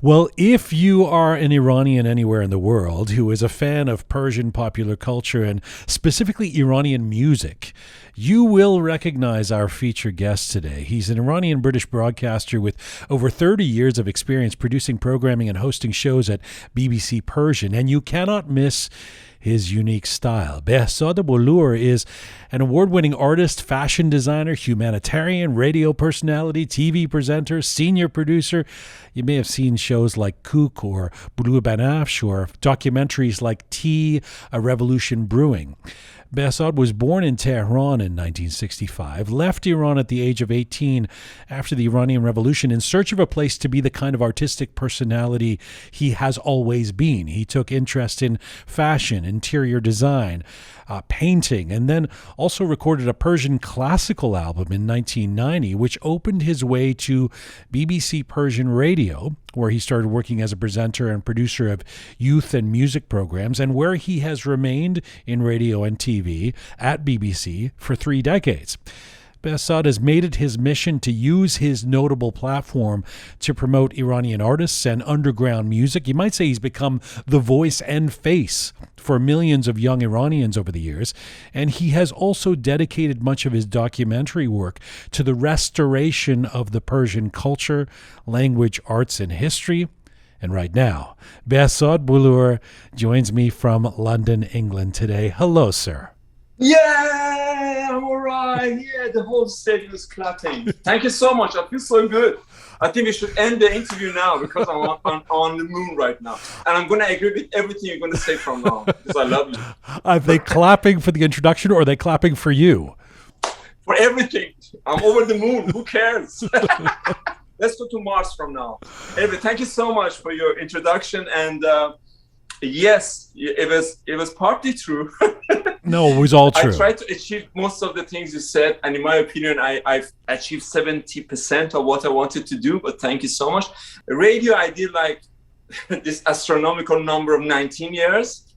Well, if you are an Iranian anywhere in the world who is a fan of Persian popular culture and specifically Iranian music, you will recognize our featured guest today. He's an Iranian-British broadcaster with over 30 years of experience producing programming and hosting shows at BBC Persian, and you cannot miss his unique style. Behzad Bolour is an award-winning artist, fashion designer, humanitarian, radio personality, TV presenter, senior producer. You may have seen shows like Cook or Blue Banafsh or documentaries like Tea, A Revolution Brewing. Behzad was born in Tehran in 1965, left Iran at the age of 18 after the Iranian Revolution in search of a place to be the kind of artistic personality he has always been. He took interest in fashion, interior design, painting, and then also recorded a Persian classical album in 1990, which opened his way to BBC Persian Radio, where he started working as a presenter and producer of youth and music programs, and where he has remained in radio and TV at BBC for 3 decades. Behzad has made it his mission to use his notable platform to promote Iranian artists and underground music. You might say he's become the voice and face for millions of young Iranians over the years, and he has also dedicated much of his documentary work to the restoration of the Persian culture, language, arts, and history. And right now, Behzad Bolour joins me from London, England today. Hello, sir. Yeah, I'm all right. Yeah, the whole stadium is clapping. Thank you so much. I feel so good. I think we should end the interview now because I'm on the moon right now. And I'm going to agree with everything you're going to say from now because I love you. Are they clapping for the introduction or are they clapping for you? For everything. I'm over the moon. Who cares? Let's go to Mars from now. Anyway, thank you so much for your introduction. And yes, it was partly true. No, it was all true. I tried to achieve most of the things you said, and in my opinion, I've achieved 70% of what I wanted to do, but thank you so much. Radio, I did like this astronomical number of 19 years,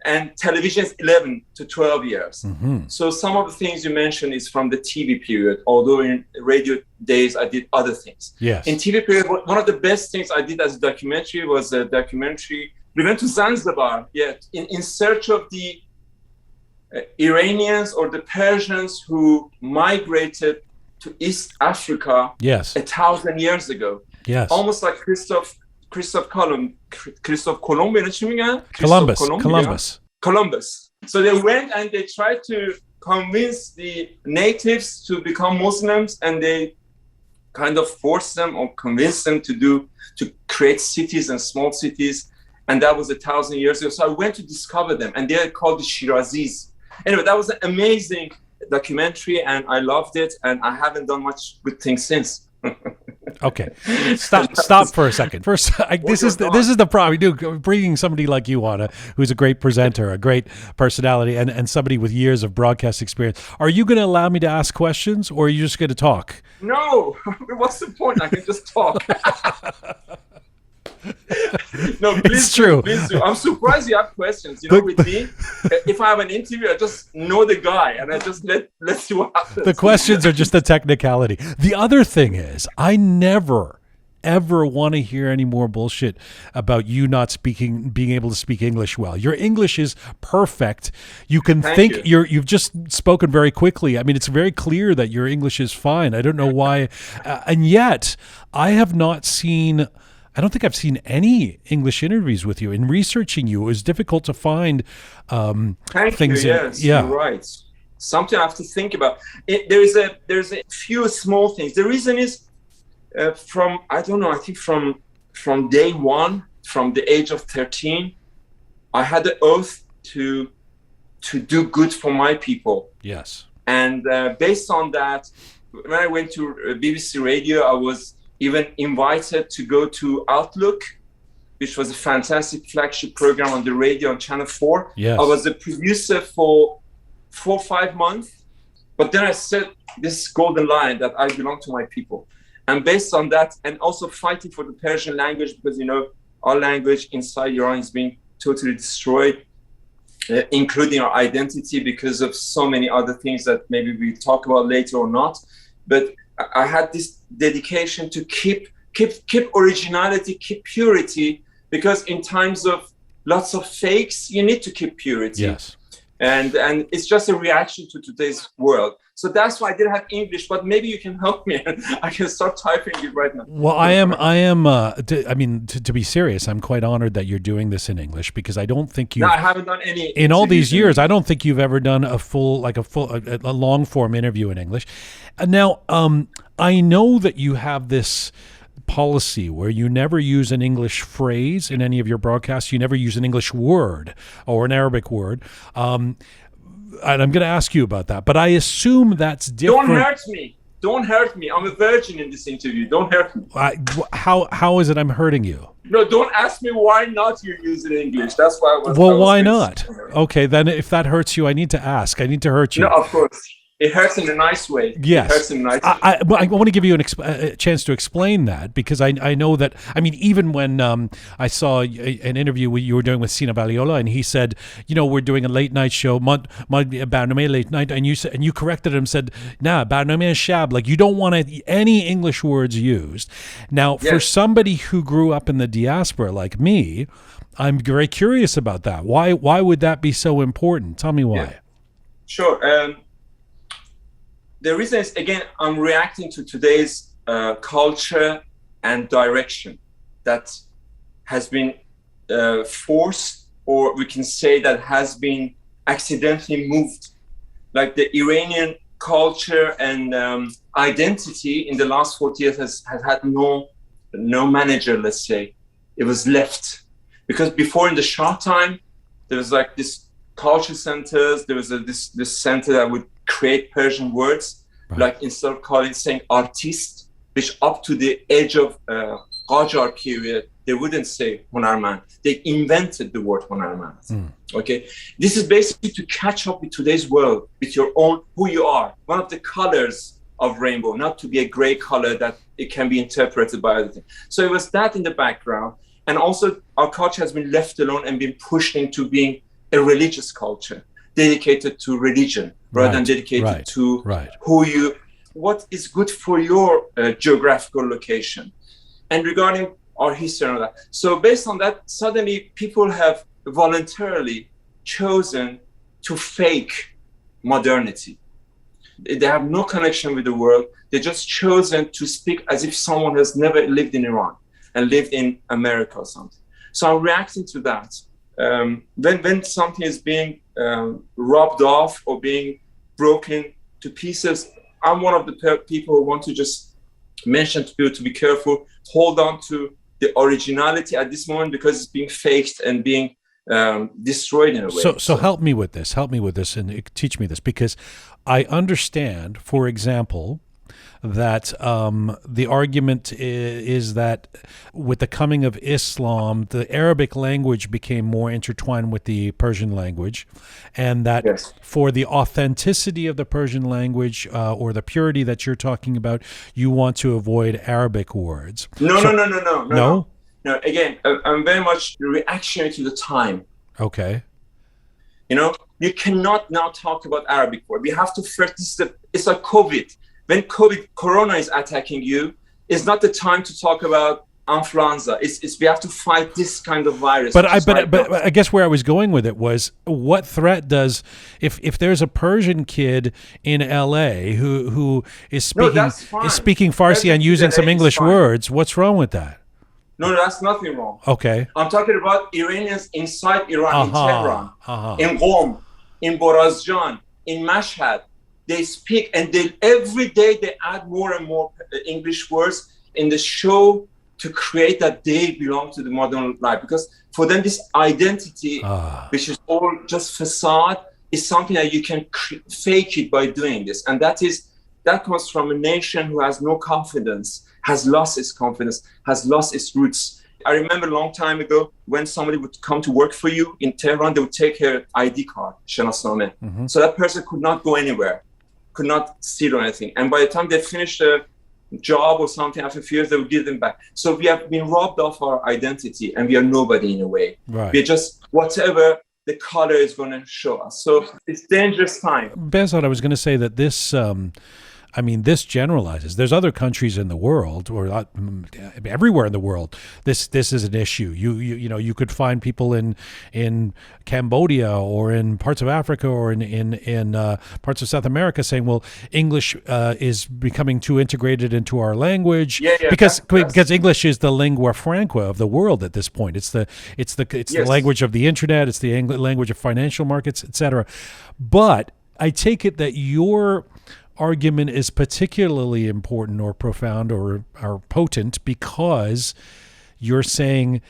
and television is 11 to 12 years. Mm-hmm. So some of the things you mentioned is from the TV period, although in radio days, I did other things. Yes. In TV period, one of the best things I did as a documentary was a documentary. We went to Zanzibar, in search of the Iranians or the Persians who migrated to East Africa 1,000 years ago. Yes. Almost like Columbus. So they went and they tried to convince the natives to become Muslims, and they kind of forced them or convinced them to create cities and small cities. And that was 1,000 years ago. So I went to discover them, and they're called the Shirazis. Anyway, that was an amazing documentary, and I loved it, and I haven't done much good things since. Okay, stop for a second. First, this is the problem. You do bringing somebody like you on, who's a great presenter, a great personality, and somebody with years of broadcast experience. Are you going to allow me to ask questions, or are you just going to talk? No, what's the point? I can just talk. No, please. It's true. Please do. I'm surprised you have questions. With me, if I have an interview, I just know the guy and I just let's see what happens. The questions are just a technicality. The other thing is, I never ever want to hear any more bullshit about you not being able to speak English well. Your English is perfect. You can think you've just spoken very quickly. I mean, it's very clear that your English is fine. I don't know why, and yet I don't think I've seen any English interviews with you. In researching you, it was difficult to find things. Yes, you're right. Something I have to think about. There's a few small things. The reason is from day one, from the age of 13, I had the oath to do good for my people. Yes. And based on that, when I went to BBC Radio, I was even invited to go to Outlook, which was a fantastic flagship program on the radio on Channel 4. Yes. I was a producer for 4 or 5 months, but then I said this golden line that I belong to my people. And based on that, and also fighting for the Persian language, because, our language inside Iran is being totally destroyed, including our identity because of so many other things that maybe we talk about later or not. But I had this dedication to keep keep originality, keep purity, because in times of lots of fakes, you need to keep purity. Yes. And it's just a reaction to today's world. So that's why I didn't have English, but maybe you can help me. I can start typing it right now. Well, to be serious, I'm quite honored that you're doing this in English, because I don't think you. No, I haven't done any. In all these years, I don't think you've ever done a long form interview in English. Now, I know that you have this policy where you never use an English phrase in any of your broadcasts. You never use an English word or an Arabic word. And I'm going to ask you about that, but I assume that's different. Don't hurt me. I'm a virgin in this interview. Don't hurt me. How is it I'm hurting you? No, don't ask me why not you're using English. That's why I was. Well, why not? Okay, then if that hurts you, I need to ask. I need to hurt you. No, of course. It hurts in a nice way. Yes. It hurts in a nice way. I want to give you a chance to explain that, because I know that, I mean, even when I saw an interview you were doing with Sina Baliola, and he said, we're doing a late night show, Barname late night, and you corrected him, said, nah, Barname shab, like you don't want any English words used. Now, for somebody who grew up in the diaspora like me, I'm very curious about that. Why would that be so important? Tell me why. Yeah. Sure. The reason is, again, I'm reacting to today's culture and direction that has been forced, or we can say that has been accidentally moved. Like the Iranian culture and identity in the last 40 years has had no manager, let's say. It was left. Because before, in the Shah time, there was like this culture centers, there was this center that would create Persian words, right. Like instead of saying artist, which up to the age of Qajar period, they wouldn't say Hunarmand. They invented the word Hunarmand. Okay, this is basically to catch up with today's world, with your own, who you are. One of the colors of rainbow, not to be a gray color that it can be interpreted by other things. So it was that in the background. And also our culture has been left alone and been pushed into being a religious culture, dedicated to religion rather than dedicated to what is good for your geographical location. And regarding our history and all that. So based on that, suddenly people have voluntarily chosen to fake modernity. They have no connection with the world. They just chosen to speak as if someone has never lived in Iran and lived in America or something. So I'm reacting to that. When something is being rubbed off or being broken to pieces, I'm one of the people who want to just mention to people to be careful, hold on to the originality at this moment, because it's being faked and being destroyed in a way. So help me with this and teach me this, because I understand, for example, that the argument is that with the coming of Islam, the Arabic language became more intertwined with the Persian language, and that for the authenticity of the Persian language or the purity that you're talking about, you want to avoid Arabic words. No. Again, I'm very much reactionary to the time. Okay. You cannot now talk about Arabic word. We have to first, it's like COVID. When Corona is attacking you, it's not the time to talk about influenza. We have to fight this kind of virus. But I guess where I was going with it was, what threat does, if there's a Persian kid in LA who is speaking Farsi and using some English words, what's wrong with that? No, that's nothing wrong. Okay. I'm talking about Iranians inside Iran, in Tehran, in Qom, in Borazjan, in Mashhad. They speak, and every day they add more and more English words in the show to create that they belong to the modern life. Because for them, this identity, which is all just facade, is something that you can fake it by doing this. And that comes from a nation who has no confidence, has lost its confidence, has lost its roots. I remember a long time ago when somebody would come to work for you in Tehran, they would take her ID card, Shanasname. Mm-hmm. So that person could not go anywhere, could not steal or anything. And by the time they finished a job or something, after a few years, they would give them back. So we have been robbed of our identity, and we are nobody in a way. Right. We're just whatever the color is going to show us. So it's dangerous time. Behzad, I was going to say that this I mean, this generalizes. There's other countries in the world, or everywhere in the world, this is an issue. You could find people in Cambodia or in parts of Africa or in parts of South America saying, well, English is becoming too integrated into our language, because English is the lingua franca of the world at this point. It's the language of the internet. It's the language of financial markets, etc. But I take it that your argument is particularly important or profound or potent because you're saying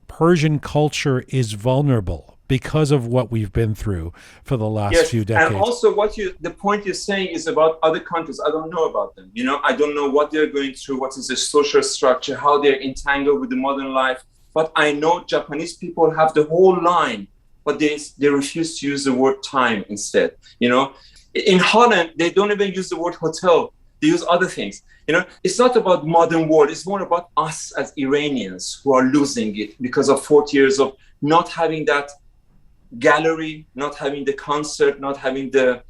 Persian culture is vulnerable because of what we've been through for the last few decades. And also the point you're saying is about other countries. I don't know about them. I don't know what they're going through, what is the social structure, how they're entangled with the modern life. But I know Japanese people have the whole line, but they refuse to use the word time instead. In Holland, they don't even use the word hotel. They use other things. It's not about modern world. It's more about us as Iranians who are losing it because of 40 years of not having that gallery, not having the concert, not having the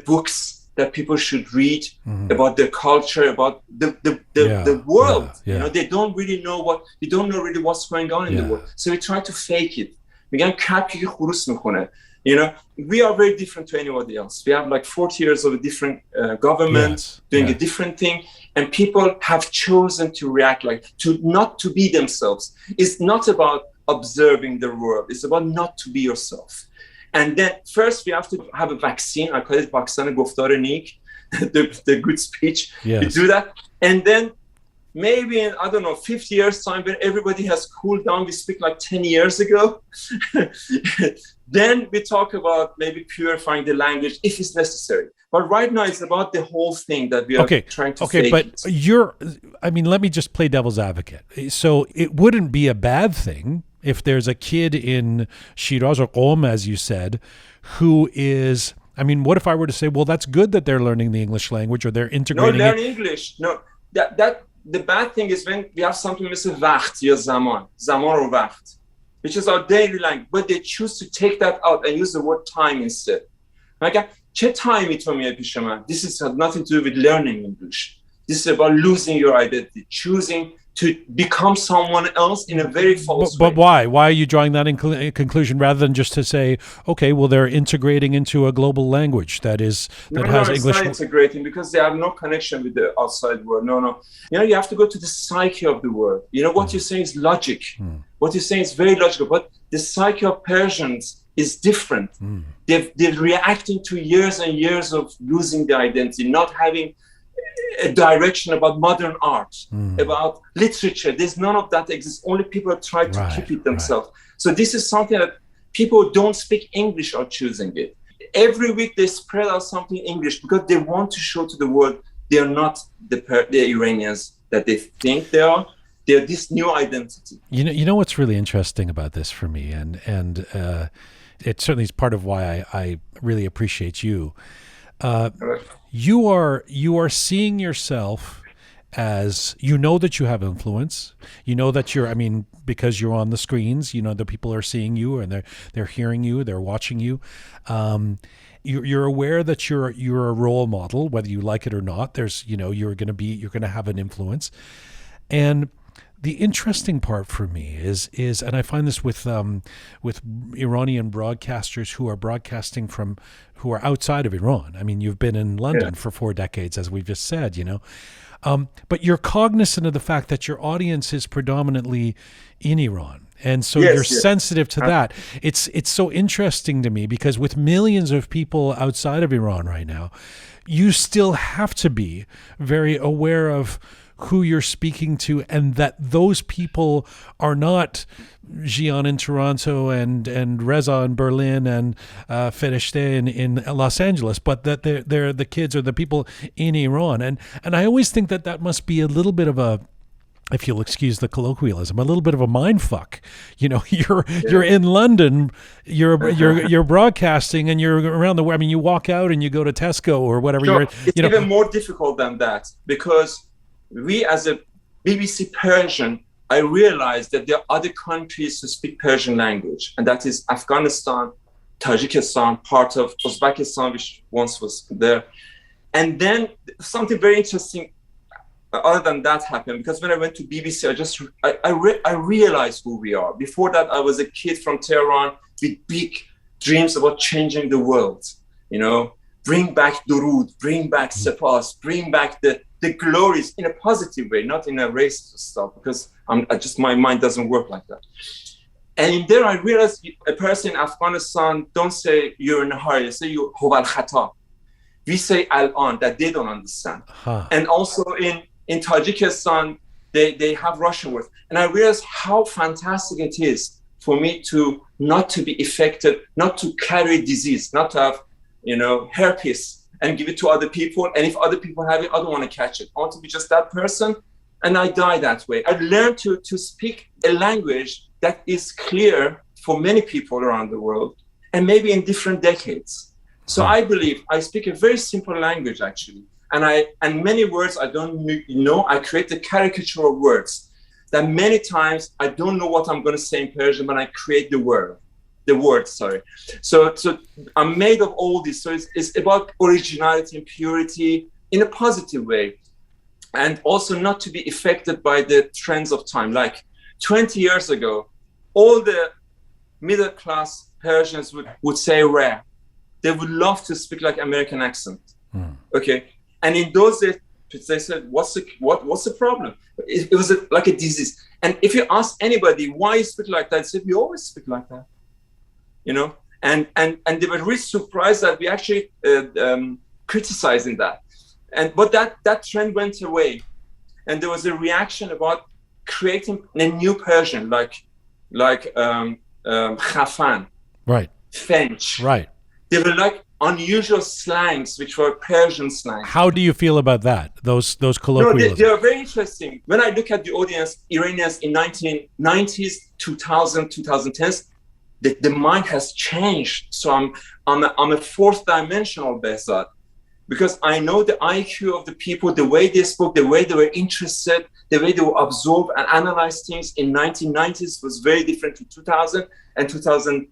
books that people should read about their culture, about the world. They don't really know we don't know really what's going on in the world. So we try to fake it. We are very different to anybody else. We have like 40 years of a different government doing a different thing, and people have chosen to react not to be themselves. It's not about observing the world. It's about not to be yourself. And then first we have to have a vaccine. I call it Vaccine Goftare Nik, the good speech. We do that, and then maybe in, 50 years time, when everybody has cooled down, we speak like 10 years ago. Then we talk about maybe purifying the language if it's necessary. But right now, it's about the whole thing that we are trying to fake. But let me just play devil's advocate. So it wouldn't be a bad thing if there's a kid in Shiraz or Qom, as you said, who is... what if I were to say, well, that's good that they're learning the English language or they're integrating learn English. No, that the bad thing is when we have something مثل وقت یا زمان or وقت, which is our daily language, but they choose to take that out and use the word time instead. چه تایمی تو میای پیش من? This has nothing to do with learning English. This is about losing your identity, choosing to become someone else in a very false way. But why? Why are you drawing that conclusion rather than just to say, okay, well, they're integrating into a global language that has English? It's not integrating because they have no connection with the outside world. No. You have to go to the psyche of the world. What you're saying is logic. What you're saying is very logical, but the psyche of Persians is different. They're reacting to years and years of losing their identity, not having a direction about modern art, about literature. There's none of that exists. Only people try to keep it themselves. So this is something that people who don't speak English are choosing it. Every week they spread out something English because they want to show to the world they're not the Iranians that they think they are. They're this new identity. You know what's really interesting about this for me, and it certainly is part of why I really appreciate you. You are seeing yourself as, that you have influence, that because you're on the screens, the people are seeing you and they're hearing you, they're watching you. You're aware that you're a role model, whether you like it or not. There's, you're going to have an influence. And the interesting part for me is, and I find this with Iranian broadcasters who are broadcasting who are outside of Iran. You've been in London for 4 decades, as we've just said, but you're cognizant of the fact that your audience is predominantly in Iran. And so you're sensitive to that. It's so interesting to me because with millions of people outside of Iran right now, you still have to be very aware of who you're speaking to, and that those people are not Gian in Toronto and Reza in Berlin and Ferishte in Los Angeles, but that they're the kids or the people in Iran. And I always think that must be a little bit of a, if you'll excuse the colloquialism, a little bit of a mind fuck. You're in London, you're broadcasting, and you're around the world. You walk out and you go to Tesco or whatever. Sure. It's even more difficult than that because we, as a BBC Persian, I realized that there are other countries who speak Persian language, and that is Afghanistan, Tajikistan, part of Uzbekistan, which once was there. And then something very interesting other than that happened, because when I went to BBC, I realized who we are. Before that, I was a kid from Tehran with big dreams about changing the world, you know, bring back Durud, bring back Sepas, bring back the glories in a positive way, not in a racist stuff, because my mind doesn't work like that. And in there, I realized a person in Afghanistan don't say you're in a hurry, they say you Howal Khata. We say al-an, that they don't understand. And also in Tajikistan, they have Russian words. And I realized how fantastic it is for me to not to be affected, not to carry disease, not to have, you know, herpes and give it to other people. And if other people have it, I don't want to catch it. I want to be just that person. And I die that way. I learned to speak a language that is clear for many people around the world, and maybe in different decades. So I believe I speak a very simple language, actually. And many words I don't know, I create a caricature of words that many times I don't know what I'm going to say in Persian, but I create the word. So I'm made of all this. So it's about originality and purity in a positive way. And also not to be affected by the trends of time. Like 20 years ago, all the middle-class Persians would say rare. They would love to speak like American accent. Okay. And in those days, they said, what's the problem? It was like a disease. And if you ask anybody why you speak like that, they said, we always speak like that. You know? And they were really surprised that we actually criticizing that. But that trend went away. And there was a reaction about creating a new Persian, like khafan, right, French. Right. They were like unusual slangs, which were Persian slangs. How do you feel about that? Those colloquialisms? No, they are very interesting. When I look at the audience, Iranians in 1990s, 2000, 2010s, the mind has changed. So I'm a fourth dimensional Behzad, because I know the IQ of the people, the way they spoke, the way they were interested, the way they would absorb and analyze things in 1990s was very different to 2000 and 2010.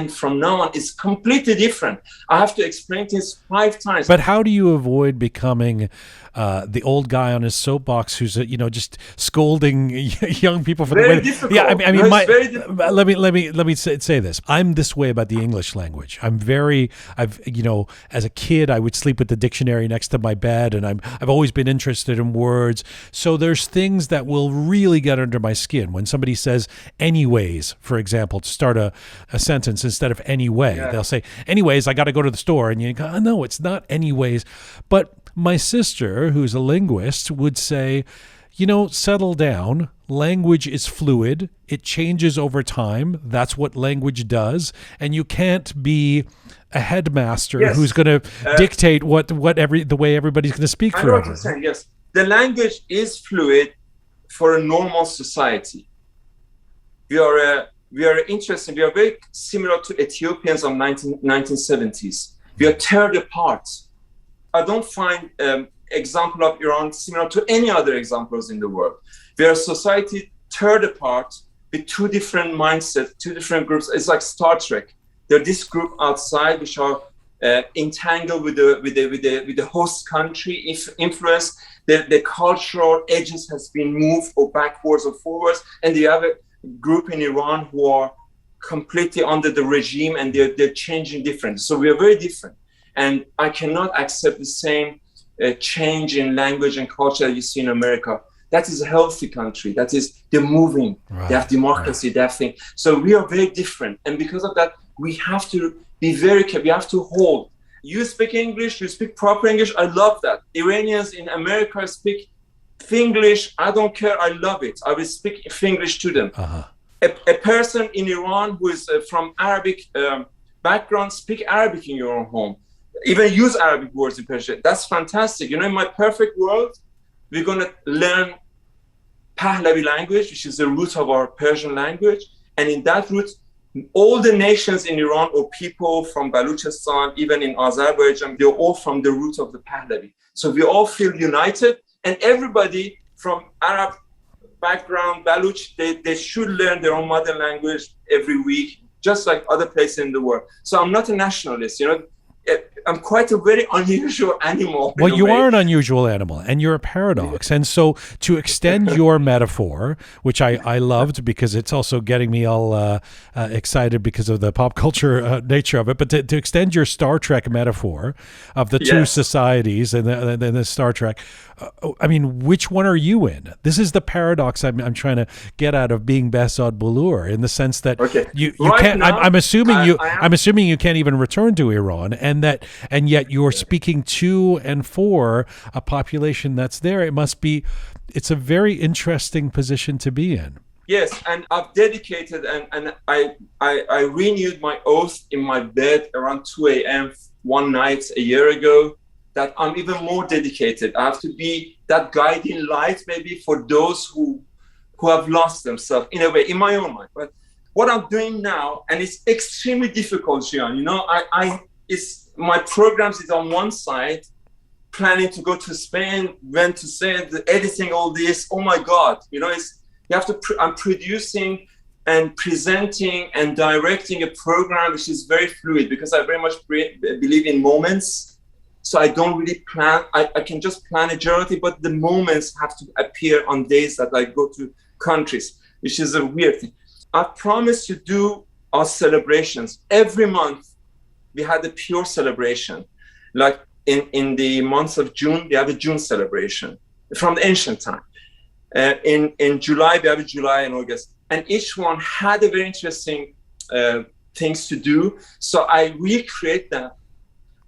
From now on, is completely different. I have to explain things 5 times. But how do you avoid becoming the old guy on his soapbox who's just scolding young people for very the way? Difficult. Yeah, I mean, no, very difficult. let me say this. I'm this way about the English language. I've as a kid I would sleep with the dictionary next to my bed, and I've always been interested in words. So there's things that will really get under my skin when somebody says anyways, for example, to start a sentence instead of anyway. Yeah. They'll say anyways, I got to go to the store, and you go, oh, no, it's not anyways. But my sister, who's a linguist, would say, settle down. Language is fluid. It changes over time. That's what language does. And you can't be a headmaster who's going to dictate the way everybody's going to speak forever. I know what you're saying, yes. The language is fluid for a normal society. We are interesting. We are very similar to Ethiopians of 1970s. We are teared apart. I don't find example of Iran similar to any other examples in the world. We are a society teared apart with 2 different mindsets, 2 different groups. It's like Star Trek. There's this group outside which are entangled with the host country influence. The cultural edges has been moved or backwards or forwards, and you have a group in Iran who are completely under the regime, and they're changing different. So we are very different. And I cannot accept the same change in language and culture that you see in America. That is a healthy country. That is, they're moving. Right. They have democracy, they have things. So we are very different. And because of that, we have to be very careful. We have to hold. You speak English, you speak proper English. I love that. Iranians in America speak Finglish. I don't care. I love it. I will speak Finglish to them. Uh-huh. A person in Iran who is from Arabic background, speak Arabic in your own home. Even use Arabic words in Persian. That's fantastic. In my perfect world, we're going to learn Pahlavi language, which is the root of our Persian language. And in that root, all the nations in Iran or people from Balochistan, even in Azerbaijan, they're all from the root of the Pahlavi. So we all feel united. And everybody from Arab background, Baloch, they should learn their own mother language every week, just like other places in the world. So I'm not a nationalist. I'm quite a very unusual animal. Well, you are an unusual animal, and you're a paradox. And so to extend your metaphor, which I loved because it's also getting me all excited because of the pop culture nature of it, but to extend your Star Trek metaphor of the two societies and the Star Trek, I mean, which one are you in? This is the paradox I'm trying to get out of being Behzad Bolour, in the sense that you can't. Now, I'm assuming you can't even return to Iran, and yet you're speaking to and for a population that's there. It's a very interesting position to be in. Yes, and I've dedicated and I renewed my oath in my bed around 2 a.m. one night a year ago, that I'm even more dedicated. I have to be that guiding light maybe for those who have lost themselves in a way, in my own mind. But what I'm doing now, and it's extremely difficult, Jian, you know, my programs is on one side, planning to go to Spain, went to Spain, editing all this. Oh my God, you know, I'm producing and presenting and directing a program which is very fluid, because I very much believe in moments. So I don't really plan. I can just plan a journey, but the moments have to appear on days that I go to countries, which is a weird thing. I promised to do our celebrations every month. We had a pure celebration. Like in the month of June, we have a June celebration from the ancient time. In July, we have a July and August. And each one had a very interesting things to do. So I recreate them.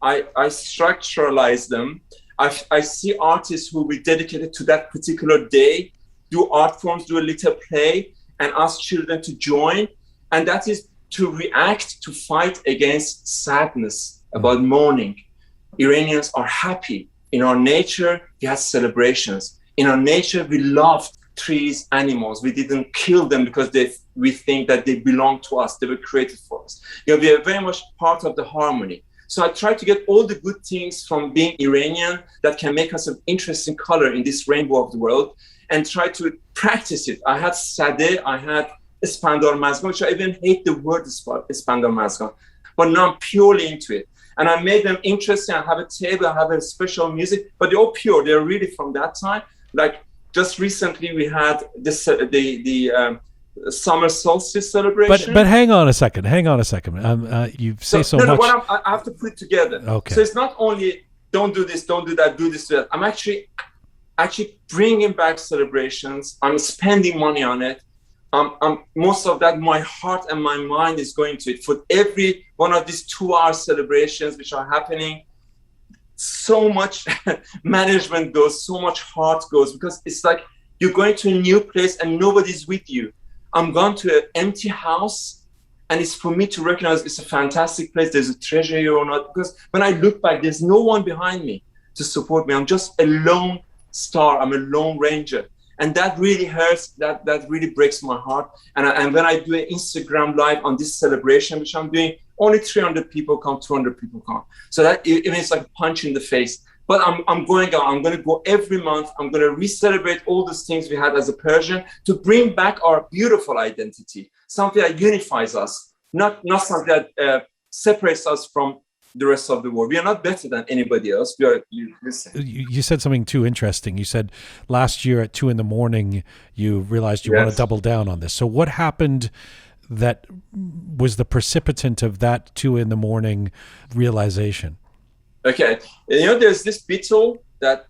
I structuralize them. I see artists who will be dedicated to that particular day, do art forms, do a little play, and ask children to join. And that is to react, to fight against sadness, about mourning. Iranians are happy. In our nature, we have celebrations. In our nature, we love trees, animals. We didn't kill them because we think that they belong to us. They were created for us. You know, we are very much part of the harmony. So I try to get all the good things from being Iranian that can make us an interesting color in this rainbow of the world, and try to practice it. I had Sadeh, I had Ispandar Mazgan, which I even hate the word Ispandar Mazgan, but now I'm purely into it. And I made them interesting. I have a table, I have a special music, but they're all pure. They're really from that time. Like just recently we had this, the summer solstice celebration. But hang on a second. You say so much. I have to put it together. Okay. So it's not only don't do this, don't do that, do this, do that. I'm actually bringing back celebrations. I'm spending money on it. Most of that, my heart and my mind is going to it. For every one of these 2-hour celebrations which are happening, so much management goes, so much heart goes, because it's like you're going to a new place and nobody's with you. I'm going to an empty house, and it's for me to recognize it's a fantastic place. There's a treasure here or not, because when I look back, there's no one behind me to support me. I'm just a lone star. I'm a lone ranger. And that really hurts. That really breaks my heart. And when I do an Instagram live on this celebration, which I'm doing, only 300 people come, 200 people come. So that even it's like a punch in the face. But I'm going out. I'm going to go every month. I'm going to re-celebrate all those things we had as a Persian to bring back our beautiful identity, something that unifies us, not something that separates us from the rest of the world. We are not better than anybody else. You said something too interesting. You said last year at 2 a.m. you realized you want to double down on this. So what happened that was the precipitant of that 2 a.m. realization? Okay, you know, there's this beetle that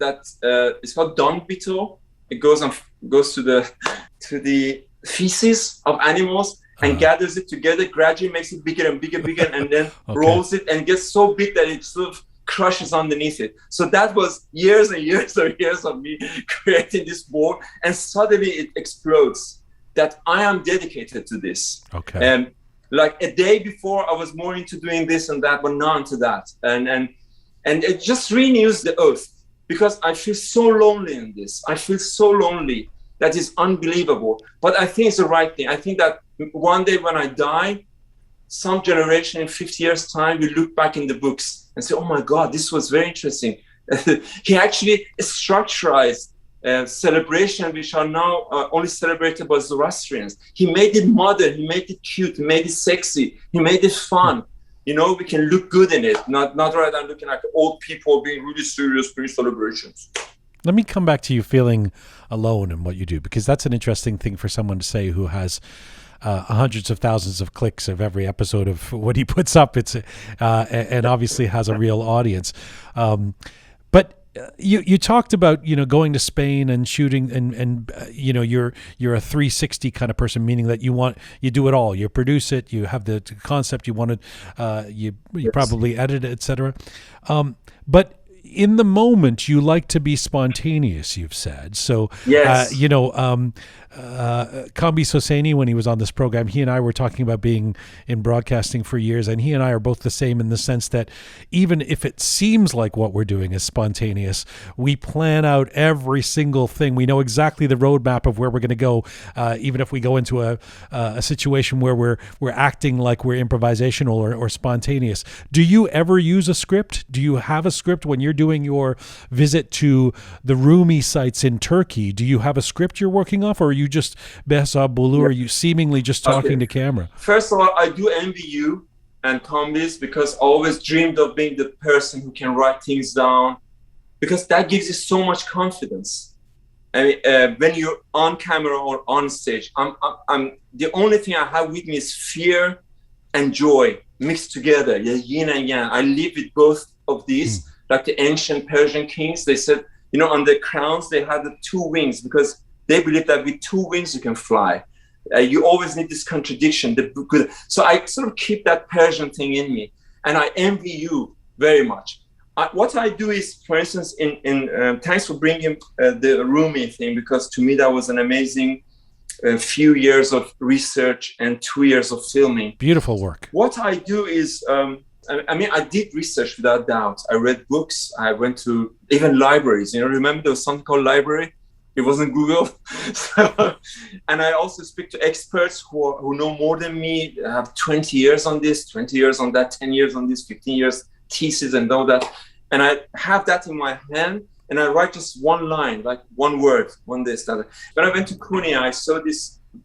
it's called dung beetle. It goes to the feces of animals and gathers it together, gradually makes it bigger and bigger, and then rolls it and gets so big that it sort of crushes underneath it. So that was years and years and years of me creating this board, and suddenly it explodes that I am dedicated to this. Okay. Like a day before I was more into doing this and that, but now into that. And it just renews the oath, because I feel so lonely in this. I feel so lonely. That is unbelievable. But I think it's the right thing. I think that one day when I die, some generation in 50 years' time will look back in the books and say, oh my God, this was very interesting. He actually structurized celebration which are now only celebrated by Zoroastrians. He made it modern, he made it cute, he made it sexy, he made it fun. we can look good in it, not rather than looking like old people being really serious during celebrations. Let me come back to you feeling alone in what you do, because that's an interesting thing for someone to say who has hundreds of thousands of clicks of every episode of what he puts up. It's and obviously has a real audience. But you talked about going to Spain and shooting and you're a 360 kind of person, meaning that you do it all. You produce it, you have the concept, you want it, you probably edit it, etc. But in the moment, you like to be spontaneous, you've said. So, yes. Kambi Hosseini, when he was on this program, he and I were talking about being in broadcasting for years, and he and I are both the same in the sense that even if it seems like what we're doing is spontaneous, we plan out every single thing. We know exactly the roadmap of where we're going to go, even if we go into a situation where we're acting like we're improvisational or spontaneous. Do you ever use a script? Do you have a script when you're doing your visit to the Rumi sites in Turkey? Do you have a script you're working off, or are you just Behzad Bolour, you seemingly just talking to camera? First of all, I do envy you and Kambi's, because I always dreamed of being the person who can write things down, because that gives you so much confidence. I mean, when you're on camera or on stage, I'm the only thing I have with me is fear and joy mixed together, yin and yang. I live with both of these. Like the ancient Persian kings, they said, on their crowns, they had the two wings, because they believe that with two wings you can fly. You always need this contradiction. So I sort of keep that Persian thing in me, and I envy you very much. What I do is, for instance, thanks for bringing the Rumi thing, because to me that was an amazing few years of research and 2 years of filming. Beautiful work. What I do is, I did research without doubt. I read books. I went to even libraries. Remember there was something called library? It wasn't Google. And I also speak to experts who know more than me, have 20 years on this, 20 years on that, 10 years on this, 15 years thesis and all that. And I have that in my hand, and I write just one line, like one word, one this, that. When I went to Konya, I saw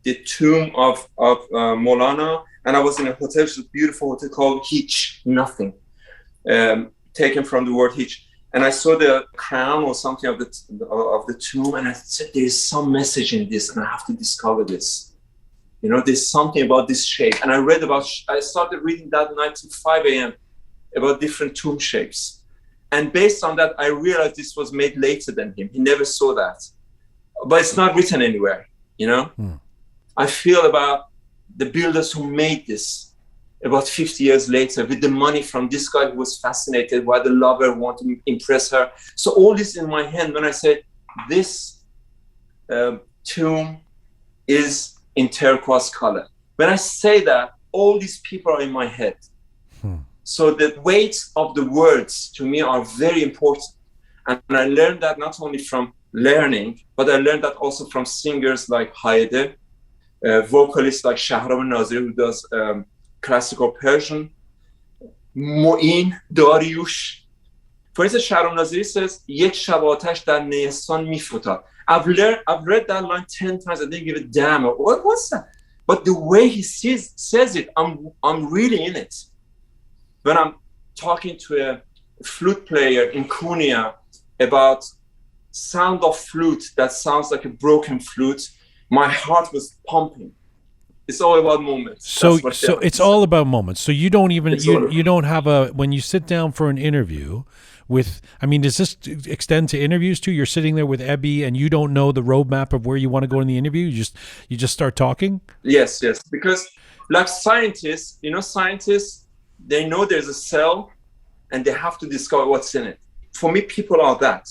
the tomb of Maulana, and I was in a hotel, it's a beautiful hotel called Hitch, nothing, taken from the word Hitch. And I saw the crown or something of the tomb, and I said, there is some message in this, and I have to discover this. There's something about this shape. And I started reading that night till 5 a.m. about different tomb shapes. And based on that, I realized this was made later than him. He never saw that. But it's not written anywhere, I feel about the builders who made this about 50 years later, with the money from this guy who was fascinated why the lover wanted to impress her. So all this in my hand when I said, this tomb is in turquoise color. When I say that, all these people are in my head. So the weight of the words to me are very important. And I learned that not only from learning, but I learned that also from singers like Haidar, vocalists like Shahram Nazir, who does classical Persian, Mu'in, Dariush. For instance, Shahram Nazir says, "Yek shab atash dar nehistan mifuta." I've read that line 10 times. I didn't give a damn. What's that? But the way he says it, I'm really in it. When I'm talking to a flute player in Konya about sound of flute that sounds like a broken flute, my heart was pumping. It's all about moments. So it's all about moments. So you don't even you don't have when you sit down for an interview with, does this extend to interviews too? You're sitting there with Ebby and you don't know the roadmap of where you want to go in the interview. You just start talking. Yes. Because like scientists, they know there's a cell and they have to discover what's in it. For me, people are that.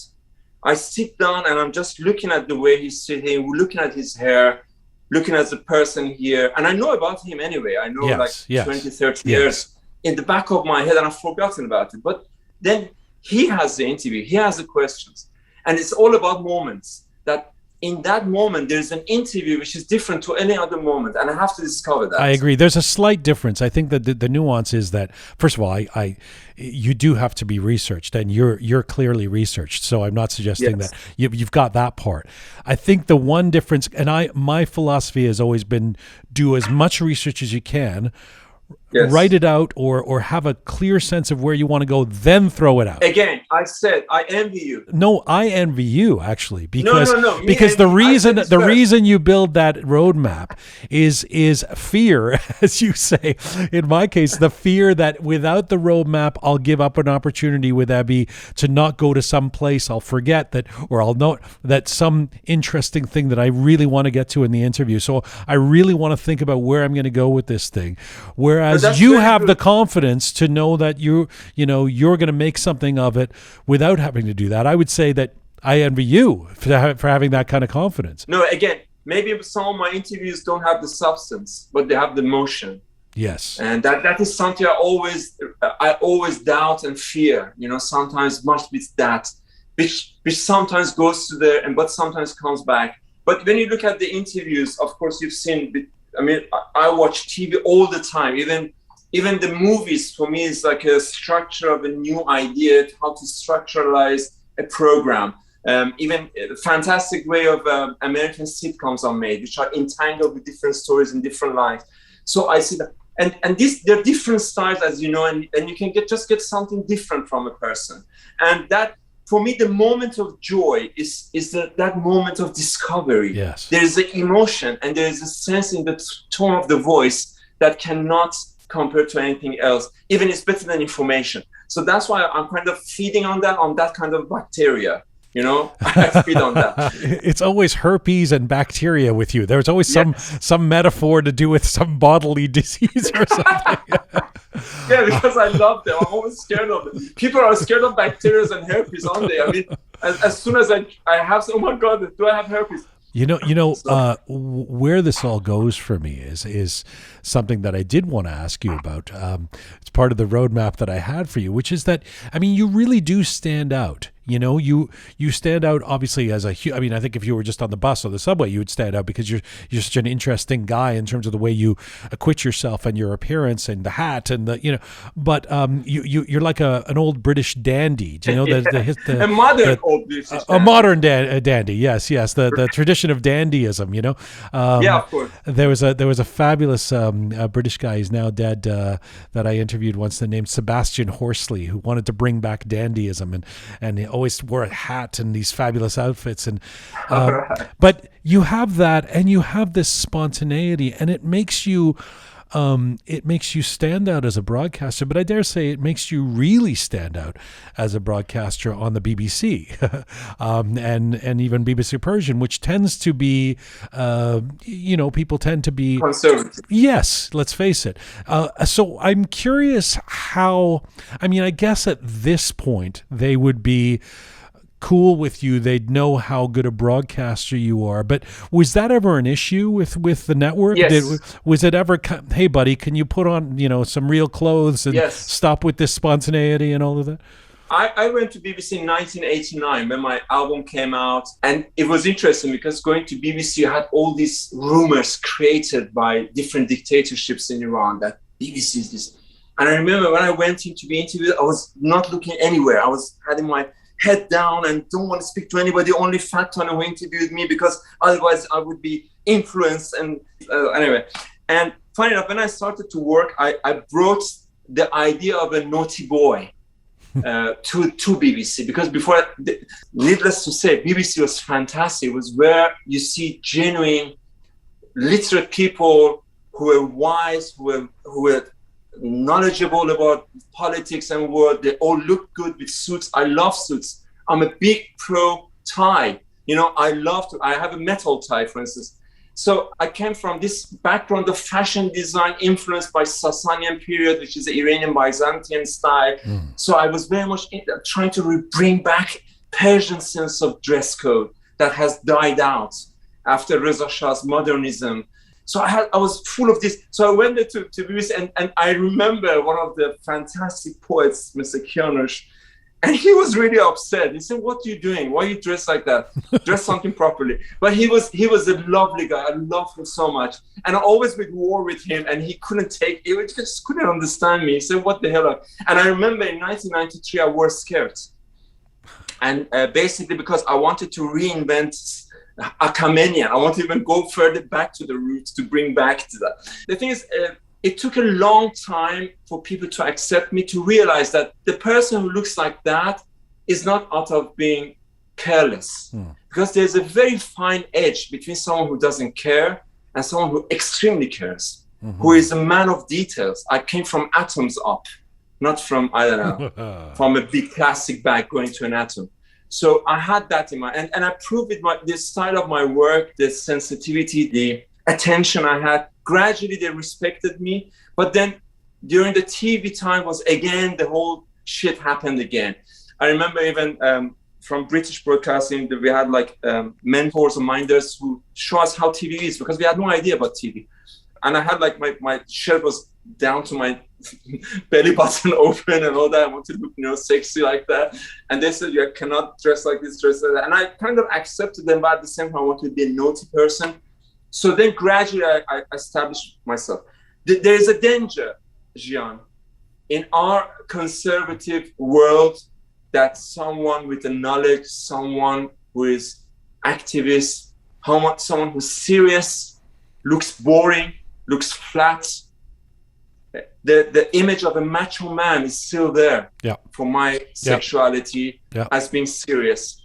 I sit down and I'm just looking at the way he's sitting, looking at his hair, looking at the person here. And I know about him anyway. I know 20, 30 years in the back of my head, and I've forgotten about it. But then he has the interview, he has the questions. And it's all about moments. That in that moment, there's an interview which is different to any other moment. And I have to discover that. I agree. There's a slight difference. I think that the nuance is that, first of all, you do have to be researched, and you're clearly researched. So I'm not suggesting that you've got that part. I think the one difference, and my philosophy has always been, do as much research as you can, write it out or have a clear sense of where you want to go, then throw it out. Again, I said I envy you. No, I envy you actually, because No. because the reason you build that roadmap is fear, as you say. In my case, the fear that without the roadmap, I'll give up an opportunity with Abby to not go to some place I'll forget that, or I'll note that some interesting thing that I really want to get to in the interview. So I really want to think about where I'm going to go with this thing. Whereas you have the confidence to know that you're going to make something of it without having to do that. I would say that I envy you for having that kind of confidence. No, again, maybe some of my interviews don't have the substance, but they have the motion. Yes. And that is something I always doubt and fear. Sometimes much with that, which sometimes goes to there, but sometimes comes back. But when you look at the interviews, of course, you've seen. I watch TV all the time. Even the movies for me is like a structure of a new idea, how to structuralize a program. Even a fantastic way of American sitcoms are made, which are entangled with different stories and different lives. So I see that, and there are different styles, as you know, and you can get something different from a person, and that. For me, the moment of joy is that moment of discovery. Yes. There is an emotion and there is a sense in the tone of the voice that cannot compare to anything else. Even it's better than information. So that's why I'm kind of feeding on that kind of bacteria. I feed on that. It's always herpes and bacteria with you. There's always some metaphor to do with some bodily disease or something. Yeah, because I love them. I'm always scared of them. People are scared of bacteria and herpes, aren't they? I mean, as soon as I have, oh my God, do I have herpes? Where this all goes for me is something that I did want to ask you about. It's part of the roadmap that I had for you, which is that, you really do stand out. You stand out obviously as I think if you were just on the bus or the subway, you would stand out because you're such an interesting guy in terms of the way you acquit yourself and your appearance and the hat and but you're like an old British dandy. Do you know a modern old British dandy. A modern dandy? Yes. The tradition of dandyism. Yeah, of course. There was a fabulous British guy. He's now dead. That I interviewed once, named Sebastian Horsley, who wanted to bring back dandyism and he always wore a hat and these fabulous outfits but you have that and you have this spontaneity and it makes you stand out as a broadcaster, but I dare say it makes you really stand out as a broadcaster on the BBC and even BBC Persian, which tends to be, people tend to be conservative. Yes, let's face it. So I'm curious how, I guess at this point they would be cool with you. They'd know how good a broadcaster you are. But was that ever an issue with the network? Yes. Was it ever, hey buddy, can you put on some real clothes and stop with this spontaneity and all of that? I went to BBC in 1989 when my album came out, and it was interesting because going to BBC, you had all these rumors created by different dictatorships in Iran that BBC is this. And I remember when I went in to be interviewed, I was not looking anywhere. I was having my head down and don't want to speak to anybody, only Fat Tony who interviewed me because otherwise I would be influenced. And anyway, and funny enough, when I started to work, I brought the idea of a naughty boy to BBC, because before, needless to say, BBC was fantastic. It was where you see genuine, literate people who were wise, who were knowledgeable about politics and world. They all look good with suits. I love suits. I'm a big pro tie. I have a metal tie, for instance. So I came from this background of fashion design influenced by Sasanian period, which is the Iranian Byzantine style. So I was very much trying to bring back Persian sense of dress code that has died out after Reza Shah's modernism. So I was full of this. So I went there to BBC, and I remember one of the fantastic poets, Mr. Kianush, and he was really upset. He said, "What are you doing? Why are you dressed like that? Dress something properly." But he was a lovely guy. I loved him so much. And I always would war with him, and he just couldn't understand me. He said, "What the hell?" And I remember in 1993, I wore skirts. And basically because I wanted to reinvent Akamenian. I want to even go further back to the roots to bring back to that. The thing is, it took a long time for people to accept me, to realize that the person who looks like that is not out of being careless. Because there's a very fine edge between someone who doesn't care and someone who extremely cares, who is a man of details. I came from atoms up, not from, I don't know, from a big plastic bag going to an atom. So I had that in mind. And I proved it, the style of my work, the sensitivity, the attention I had. Gradually, they respected me. But then during the TV time was, again, the whole shit happened again. I remember even from British Broadcasting that we had like mentors and minders who show us how TV is, because we had no idea about TV. And I had like my shirt was down to my belly button open and all that. I wanted to look, sexy like that. And they said, you cannot dress like this, dress like that. And I kind of accepted them, but at the same time, I wanted to be a naughty person. So then gradually I established myself. There is a danger, Jian, in our conservative world, that someone with the knowledge, someone who is activist, someone who's serious, looks boring, looks flat. The image of a macho man is still there for my sexuality as being serious.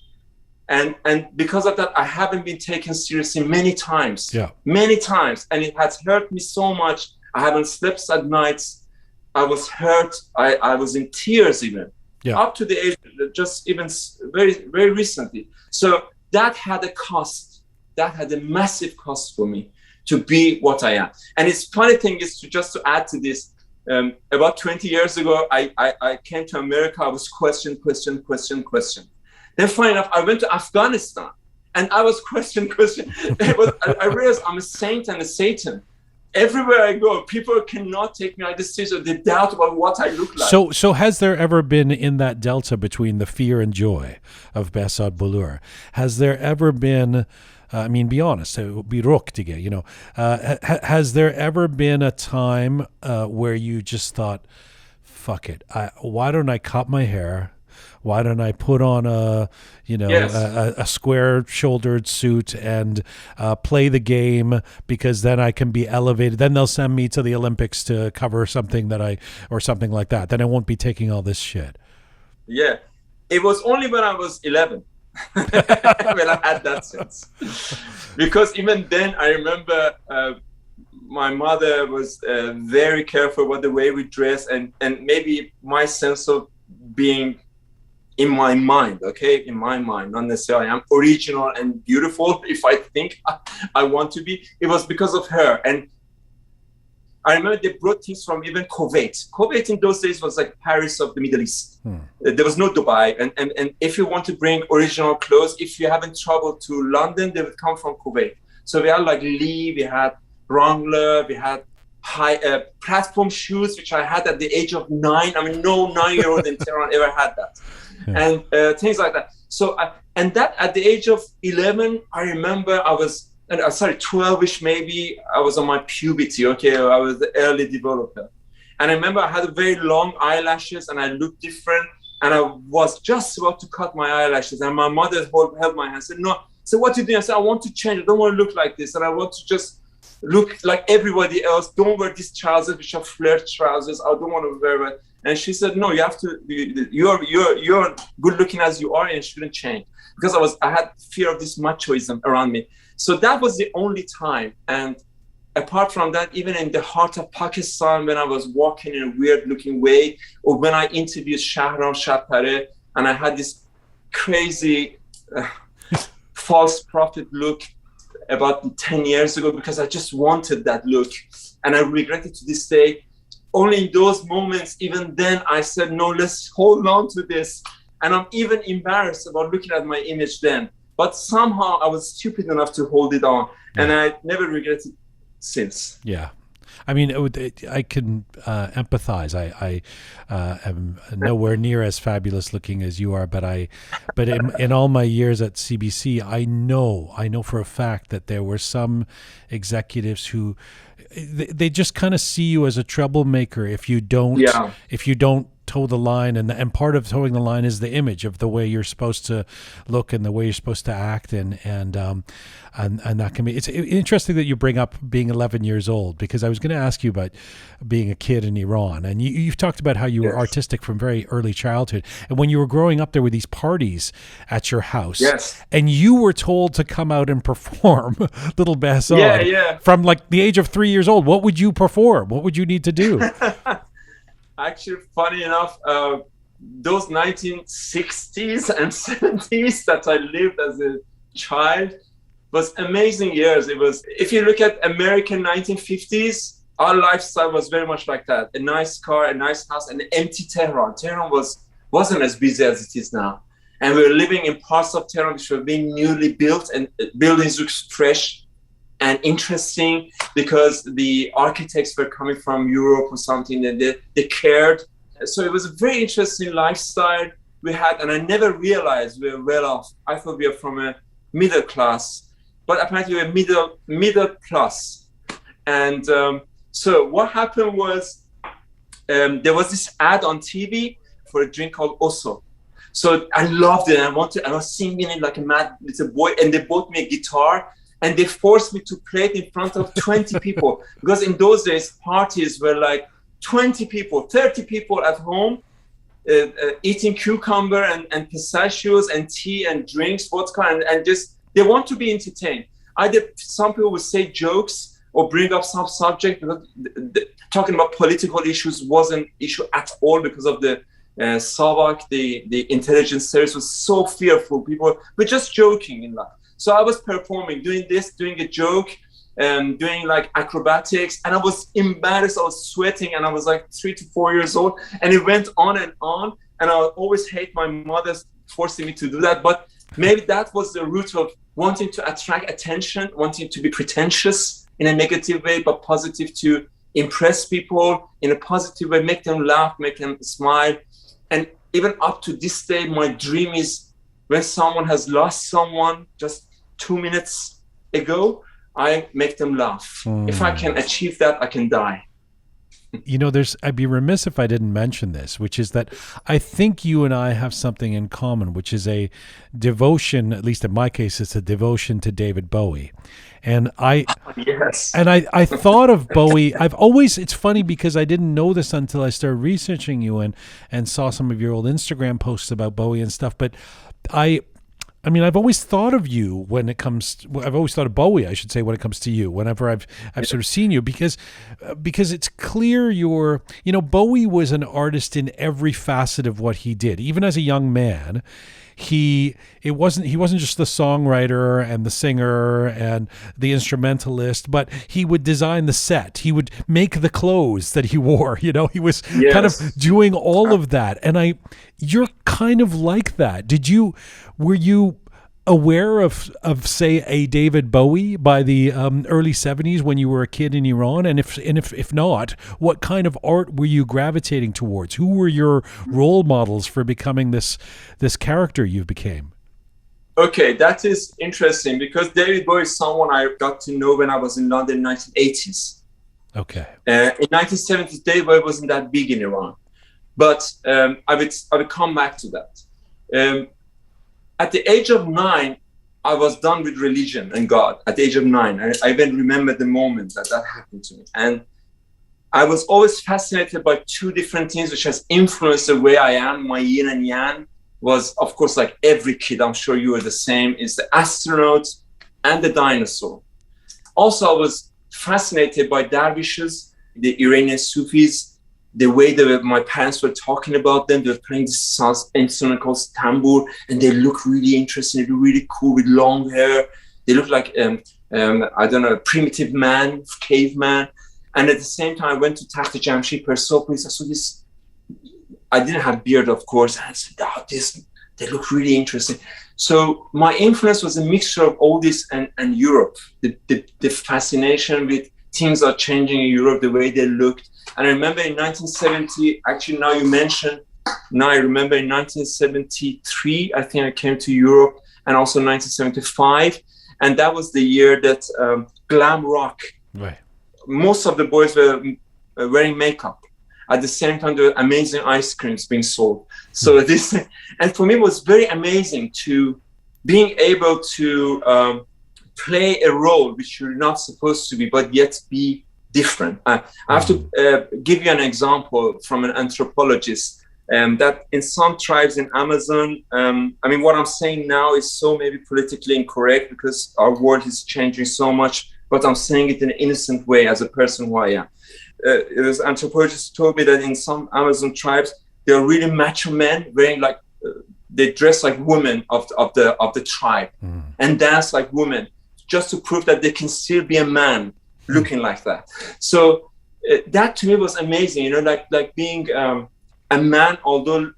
And because of that, I haven't been taken seriously many times. Many times. And it has hurt me so much. I haven't slept at nights. I was hurt. I was in tears even. Up to the age, just even very, very recently. So that had a cost. That had a massive cost for me to be what I am. And it's funny thing is to add to this, about 20 years ago, I came to America. I was questioned. Then funny enough, I went to Afghanistan and I was questioned. I realized I'm a saint and a Satan. Everywhere I go, people cannot take me out of the stage of the doubt about what I look like. So has there ever been, in that delta between the fear and joy of Behzad Bolour, has there ever been, be honest, it would be Roqe, has there ever been a time where you just thought, fuck it, why don't I cut my hair? Why don't I put on a square-shouldered suit and play the game, because then I can be elevated. Then they'll send me to the Olympics to cover something or something like that. Then I won't be taking all this shit. Yeah, it was only when I was 11 when I had that sense. Because even then, I remember my mother was very careful about the way we dress, and maybe my sense of being in my mind, not necessarily I'm original and beautiful if I think I want to be. It was because of her. And I remember they brought things from even Kuwait. Kuwait in those days was like Paris of the Middle East. There was no Dubai. And if you want to bring original clothes, if you haven't traveled to London, they would come from Kuwait. So we had like Lee, we had Wrangler, we had high platform shoes, which I had at the age of 9. No 9-year-old in Tehran ever had that. And things like that. So, and that at the age of 11, I remember I was, 12-ish maybe, I was on my puberty, I was the early developer. And I remember I had very long eyelashes and I looked different, and I was just about to cut my eyelashes, and my mother held my hand and said, no. So what you doing? I said, I want to change. I don't want to look like this, and I want to just look like everybody else. Don't wear these trousers, which are flirt trousers. I don't want to wear it. And she said, no, you have to, you're good looking as you are, and it shouldn't change. Because I had fear of this machoism around me. So that was the only time. And apart from that, even in the heart of Pakistan, when I was walking in a weird looking way, or when I interviewed Shahram Shahpare, and I had this crazy false prophet look about 10 years ago, because I just wanted that look. And I regret it to this day. Only in those moments, even then, I said, no, let's hold on to this. And I'm even embarrassed about looking at my image then. But somehow I was stupid enough to hold it on. And I never regret it since. Yeah. I can empathize. I am nowhere near as fabulous looking as you are, but in all my years at CBC, I know for a fact that there were some executives who they just kind of see you as a troublemaker if you don't toe the line, and part of towing the line is the image of the way you're supposed to look and the way you're supposed to act, and that can be. It's interesting that you bring up being 11 years old, because I was going to ask you about being a kid in Iran, and you've talked about how you were artistic from very early childhood, and when you were growing up, there were these parties at your house, and you were told to come out and perform Little Behzad from like the age of 3 years old. What would you perform? What would you need to do? Actually, funny enough, those 1960s and 70s that I lived as a child was amazing years. It was, if you look at American 1950s, our lifestyle was very much like that. A nice car, a nice house, and an empty Tehran. Tehran wasn't as busy as it is now. And we were living in parts of Tehran which were being newly built, and buildings looked fresh and interesting because the architects were coming from Europe or something, and they cared. So it was a very interesting lifestyle we had, and I never realized we were well off. I thought we were from a middle class, but apparently we were middle plus. And so what happened was there was this ad on TV for a drink called Oso. So I loved it. I was singing it like a mad little boy, and they bought me a guitar. And they forced me to play it in front of 20 people. Because in those days, parties were like 20 people, 30 people at home, eating cucumber and pistachios and tea and drinks, vodka, and just, they want to be entertained. Either some people would say jokes or bring up some subject. Because talking about political issues wasn't an issue at all because of the SAVAK, the intelligence service was so fearful. People were just joking in life. So I was performing, doing a joke, doing like acrobatics, and I was embarrassed. I was sweating, and I was like 3 to 4 years old, and it went on, and I always hate my mother forcing me to do that. But maybe that was the root of wanting to attract attention, wanting to be pretentious in a negative way, but positive, to impress people in a positive way, make them laugh, make them smile. And even up to this day, my dream is when someone has lost someone just 2 minutes ago, I make them laugh. If I can achieve that, I can die. You know, I'd be remiss if I didn't mention this, which is that I think you and I have something in common, which is a devotion, at least in my case, it's a devotion to David Bowie. And I thought of Bowie. It's funny because I didn't know this until I started researching you and saw some of your old Instagram posts about Bowie and stuff. But I mean, I've always thought of you I've always thought of Bowie, I should say, when it comes to you, whenever I've sort of seen you, because it's clear Bowie was an artist in every facet of what he did. Even as a young man, he wasn't just the songwriter and the singer and the instrumentalist, but he would design the set. He would make the clothes that he wore. He was kind of doing all of that. And you're kind of like that. Were you aware of say a David Bowie by the early 70s when you were a kid in Iran? And if not, what kind of art were you gravitating towards? Who were your role models for becoming this character you became? Okay, that is interesting because David Bowie is someone I got to know when I was in London in the 1980s. Okay. In 1970s, David Bowie wasn't that big in Iran, but I would come back to that. At the age of 9, I was done with religion and God. At the age of 9, I even remember the moment that happened to me. And I was always fascinated by two different things which has influenced the way I am. My yin and yang was, of course, like every kid, I'm sure you are the same, is the astronaut and the dinosaur. Also, I was fascinated by dervishes, the Iranian Sufis, the way that my parents were talking about them. They were playing this instrument called tambour, and they look really interesting. They look really cool with long hair. They look like, a primitive man, caveman. And at the same time, I went to Takht Jamshid, Persepolis. I saw this. I didn't have beard, of course. And I said, they look really interesting. So my influence was a mixture of all this and Europe. The fascination with things are changing in Europe, the way they looked. And I remember in 1970, actually now you mentioned, I remember in 1973, I think I came to Europe, and also 1975. And that was the year that glam rock, right. Most of the boys were wearing makeup. At the same time, there were amazing ice creams being sold. So this, and for me, it was very amazing to being able to play a role which you're not supposed to be, but yet be different. I have to give you an example from an anthropologist. That in some tribes in Amazon, I mean, what I'm saying now is so maybe politically incorrect because our world is changing so much, but I'm saying it in an innocent way as a person who I am. It was anthropologists who told me that in some Amazon tribes, they're really macho men wearing like, they dress like women of the tribe and dance like women just to prove that they can still be a man looking like that. So that to me was amazing, you know, like being a man, although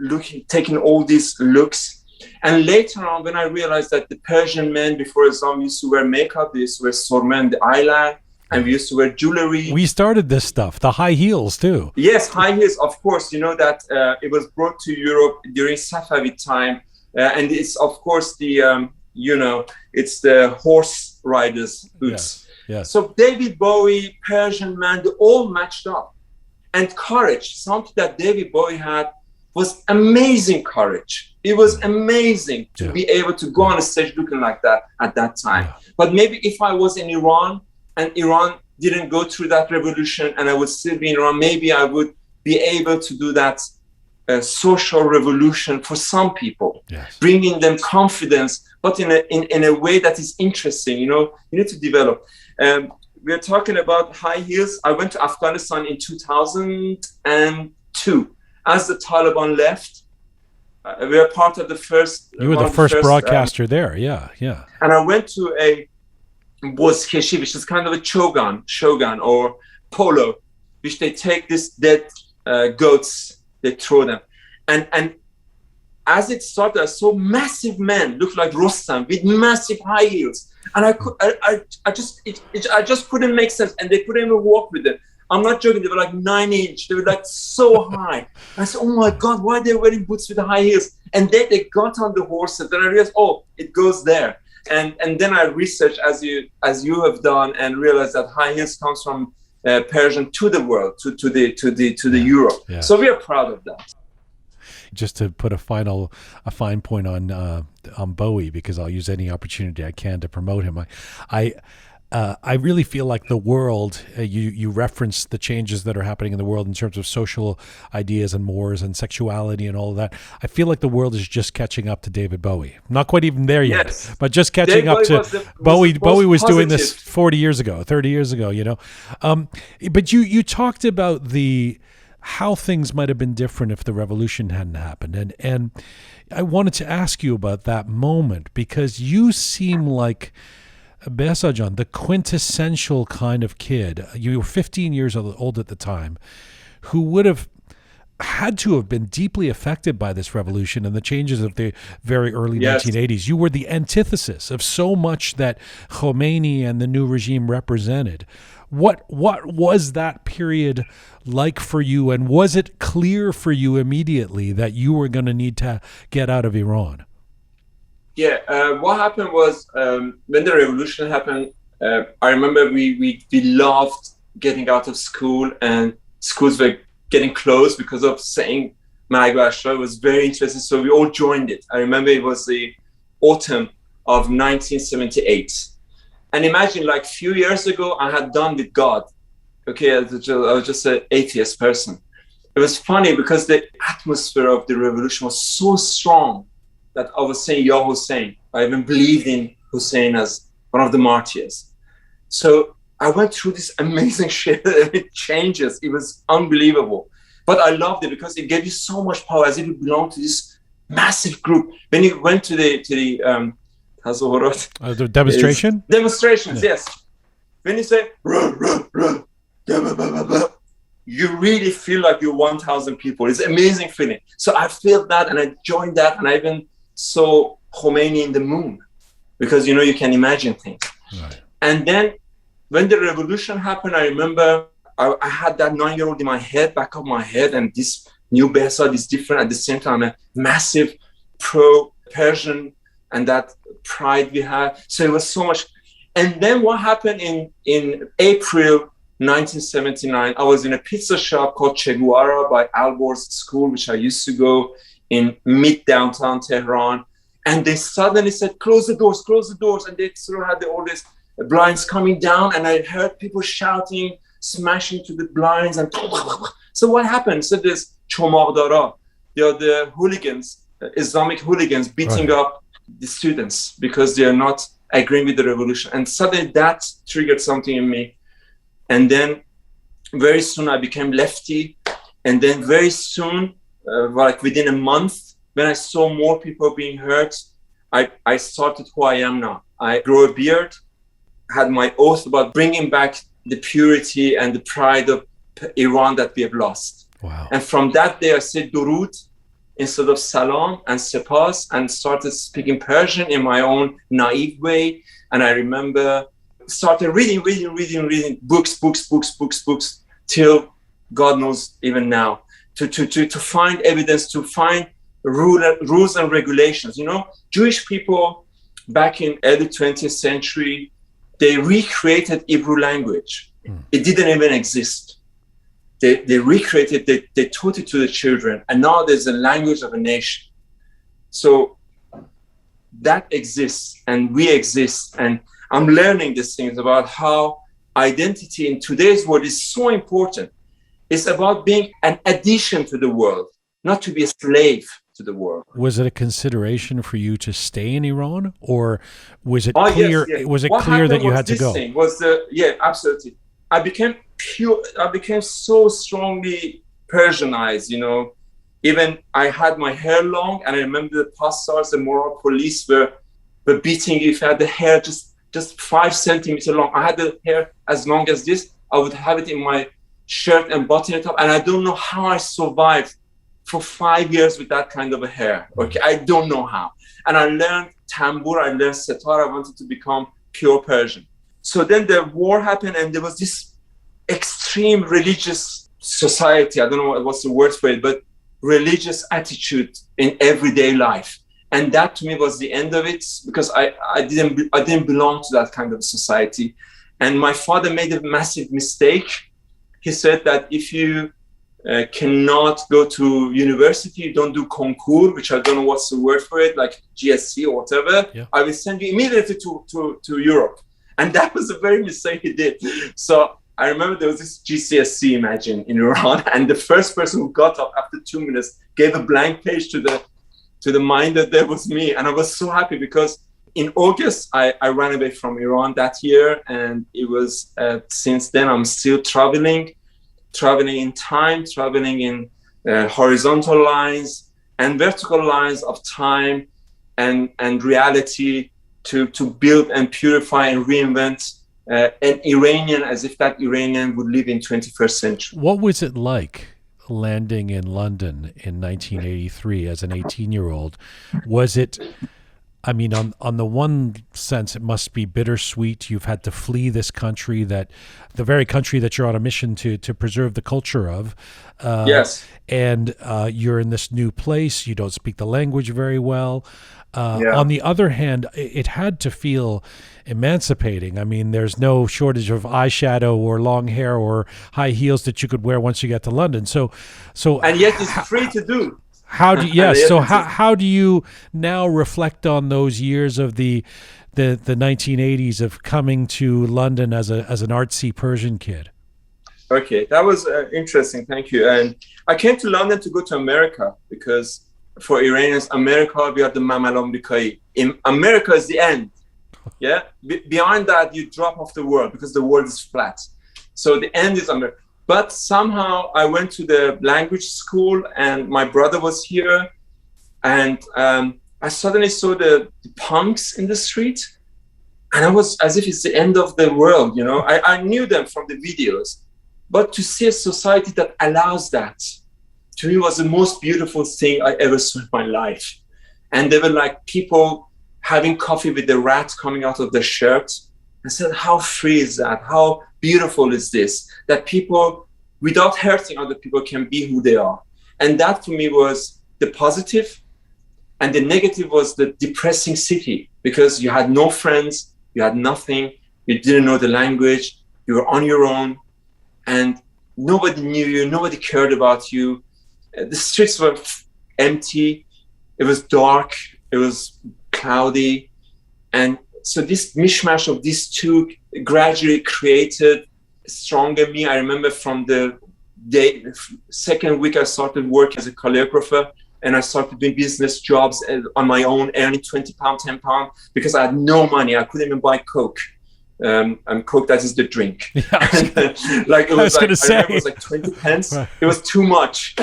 taking all these looks. And later on, when I realized that the Persian men before Islam used to wear makeup, they used to wear surma and the eyeliner, and we used to wear jewelry. We started this stuff, the high heels too. Yes, high heels, of course. You know that it was brought to Europe during Safavid time. And it's, of course, the, you know, it's the horse riders' boots. Yes. So David Bowie, Persian man, they all matched up. And courage, something that David Bowie had was amazing courage. It was amazing to be able to go on a stage looking like that at that time. But maybe if I was in Iran and Iran didn't go through that revolution and I would still be in Iran, maybe I would be able to do that social revolution for some people, bringing them confidence, but in a way that is interesting. You know, you need to develop. We're talking about high heels. I went to Afghanistan in 2002. As the Taliban left, we were part of the first... You were the first broadcaster there, yeah. And I went to a bozkeshi, which is kind of a shogun or polo, which they take these dead goats, they throw them. And as it started, I saw massive men, look like Rostam, with massive high heels. And I just couldn't make sense. And they couldn't even walk with them. I'm not joking. They were like 9-inch. They were like so high. I said, oh my God, why are they wearing boots with the high heels? And then they got on the horses. Then I realized, oh, it goes there. And then I researched as you have done and realized that high heels comes from Persian to the world, to the Europe. Yeah. So we are proud of that. Just to put a fine point on Bowie, because I'll use any opportunity I can to promote him. I really feel like the world, you reference the changes that are happening in the world in terms of social ideas and mores and sexuality and all of that. I feel like the world is just catching up to David Bowie. Not quite even there yet, but just catching up to Bowie. Bowie was doing this 40 years ago, 30 years ago, you know. But you talked about how things might have been different if the revolution hadn't happened. And I wanted to ask you about that moment, because you seem like, Behzad, the quintessential kind of kid. You were 15 years old at the time, who would have had to have been deeply affected by this revolution and the changes of the very early 1980s. You were the antithesis of so much that Khomeini and the new regime represented. What was that period like for you, and was it clear for you immediately that you were going to need to get out of Iran? Yeah, what happened was when the revolution happened, I remember we loved getting out of school, and schools were getting closed because of saying Marg bar Ashrar. It was very interesting, so we all joined it. I remember it was the autumn of 1978. And imagine, like a few years ago, I had done with God. Okay, I was just an atheist person. It was funny because the atmosphere of the revolution was so strong that I was saying, Ya Hussein. I even believed in Hussein as one of the martyrs. So I went through this amazing shit. It changes. It was unbelievable. But I loved it because it gave you so much power, as if you belonged to this massive group. When you went to the demonstration? Demonstrations, yes. When you say, you really feel like you're 1,000 people. It's an amazing feeling. So I felt that, and I joined that, and I even saw Khomeini in the moon, because, you know, you can imagine things. Right. And then when the revolution happened, I remember I had that 9-year-old in my head, back of my head, and this new Behzad is different. At the same time, a massive pro-Persian, and that pride we had. So it was so much. And then what happened in April 1979, I was in a pizza shop called Che Guevara by Alborz School, which I used to go in mid-downtown Tehran. And they suddenly said, close the doors. And they sort of had all these blinds coming down. And I heard people shouting, smashing to the blinds. And so what happened? So there's Chomagdara, the hooligans, Islamic hooligans beating up the students because they are not agreeing with the revolution. And suddenly that triggered something in me. And then very soon I became lefty. And then very soon, like within a month, when I saw more people being hurt, I started who I am now. I grew a beard, had my oath about bringing back the purity and the pride of Iran that we have lost. Wow. And from that day, I said Durud instead of Salam and Sepas, and started speaking Persian in my own naive way. And I remember started reading books, till God knows even now, to find evidence, to find rules and regulations. You know, Jewish people back in early 20th century, they recreated Hebrew language. It didn't even exist. They recreated, they taught it to the children, and now there's a language of a nation. So that exists, and we exist, and I'm learning these things about how identity in today's world is so important. It's about being an addition to the world, not to be a slave to the world. Was it a consideration for you to stay in Iran, or was it clear? Yes. Was it what clear that you had to this go? Thing was absolutely. I became so strongly Persianized. You know, even I had my hair long, and I remember the passars, the moral police were beating you if you had the hair just 5 centimeters long. I had the hair as long as this. I would have it in my shirt and button it up, and I don't know how I survived for 5 years with that kind of a hair. Okay, I don't know how. And I learned tambur, I learned setar. I wanted to become pure Persian. So then the war happened, and there was this extreme religious society. I don't know what's the word for it, but religious attitude in everyday life. And that to me was the end of it, because I didn't belong to that kind of society. And my father made a massive mistake. He said that if you cannot go to university, you don't do concours, which I don't know what's the word for it, like GSC or whatever, I will send you immediately to Europe. And that was a very mistake he did. So I remember there was this GCSE, imagine, in Iran, and the first person who got up after 2 minutes gave a blank page to the minder. There was me. And I was so happy, because in August, I ran away from Iran that year. And it was, since then, I'm still traveling in time, traveling in horizontal lines and vertical lines of time and reality to build and purify and reinvent an Iranian as if that Iranian would live in 21st century. What was it like landing in London in 1983 as an 18-year-old? Was it, I mean, on the one sense, it must be bittersweet. You've had to flee this country, the very country that you're on a mission to preserve the culture of. Yes. And you're in this new place. You don't speak the language very well. On the other hand, it had to feel emancipating. I mean, there's no shortage of eyeshadow or long hair or high heels that you could wear once you get to London. So, and yet it's free to do. How do you now reflect on those years of the 1980s of coming to London as an artsy Persian kid? Okay, that was interesting. Thank you. And I came to London to go to America, because for Iranians, America, we are the Mamal Amrikai. In America is the end. Yeah. Behind that, you drop off the world, because the world is flat. So the end is America. But somehow I went to the language school, and my brother was here, and I suddenly saw the punks in the street, and I was as if it's the end of the world. You know, I knew them from the videos, but to see a society that allows that, to me, was the most beautiful thing I ever saw in my life. And they were like people having coffee with the rat coming out of the shirt. I said, how free is that? How beautiful is this? That people, without hurting other people, can be who they are. And that for me was the positive. And the negative was the depressing city, because you had no friends, you had nothing, you didn't know the language, you were on your own. and nobody knew you, nobody cared about you. The streets were empty, it was dark, it was cloudy. And so this mishmash of these two gradually created stronger me. I remember from the second week I started work as a calligrapher, and I started doing business jobs on my own, earning £20, £10, because I had no money. I couldn't even buy Coke. And Coke, that is the drink. Yeah. Like it was like, I remember it was like 20 pence. Right. It was too much.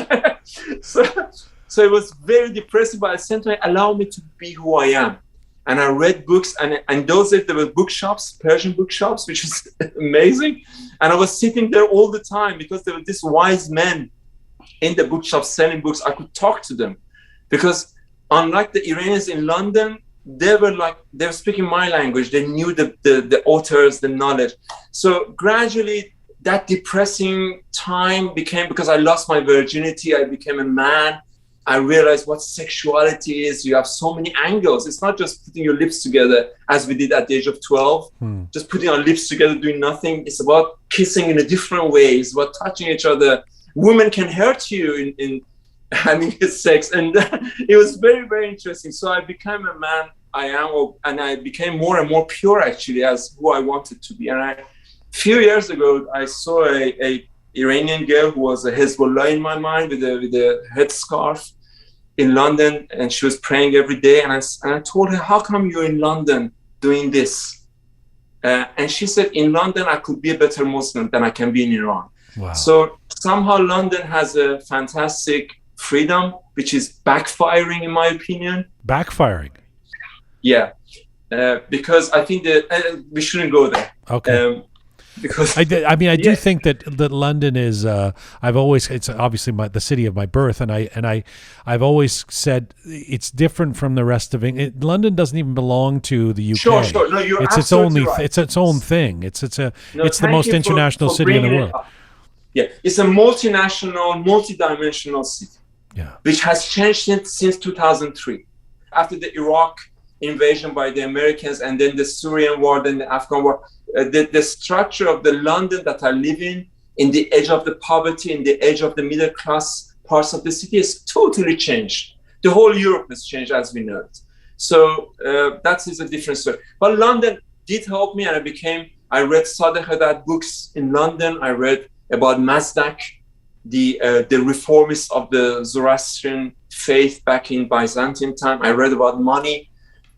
So it was very depressing, but at the same time, it allowed me to be who I am. And I read books, and those days there were bookshops, Persian bookshops, which was amazing. And I was sitting there all the time because there were these wise men in the bookshop selling books. I could talk to them because unlike the Iranians in London, they were speaking my language. They knew the authors, the knowledge. So gradually that depressing time became, because I lost my virginity, I became a man. I realized what sexuality is. You have so many angles. It's not just putting your lips together as we did at the age of 12, just putting our lips together, doing nothing. It's about kissing in a different way. It's about touching each other. Women can hurt you in having sex. And it was very, very interesting. So I became a man and I became more and more pure actually as who I wanted to be. And a few years ago, I saw a Iranian girl who was a Hezbollah in my mind with a headscarf in London, and she was praying every day. And I told her, how come you're in London doing this? And she said, in London, I could be a better Muslim than I can be in Iran. Wow. So somehow London has a fantastic freedom, which is backfiring in my opinion. Backfiring? Yeah. Because I think that we shouldn't go there. Okay. Because I do think that London is it's obviously the city of my birth, and I've always said it's different from the rest of England. London doesn't even belong to the UK. Sure. No, you're it's absolutely right. It's its own thing. It's the most international city in the world. Yeah, it's a multinational, multidimensional city. Yeah, which has changed since 2003, after the Iraq invasion by the Americans, and then the Syrian war, then the Afghan war. The structure of the London that I live in the edge of the poverty, in the edge of the middle class parts of the city, has totally changed. The whole Europe has changed as we know it. So that is a different story. But London did help me, and I read Sadegh Haddad books in London. I read about Mazdak, the reformists of the Zoroastrian faith back in Byzantine time. I read about money.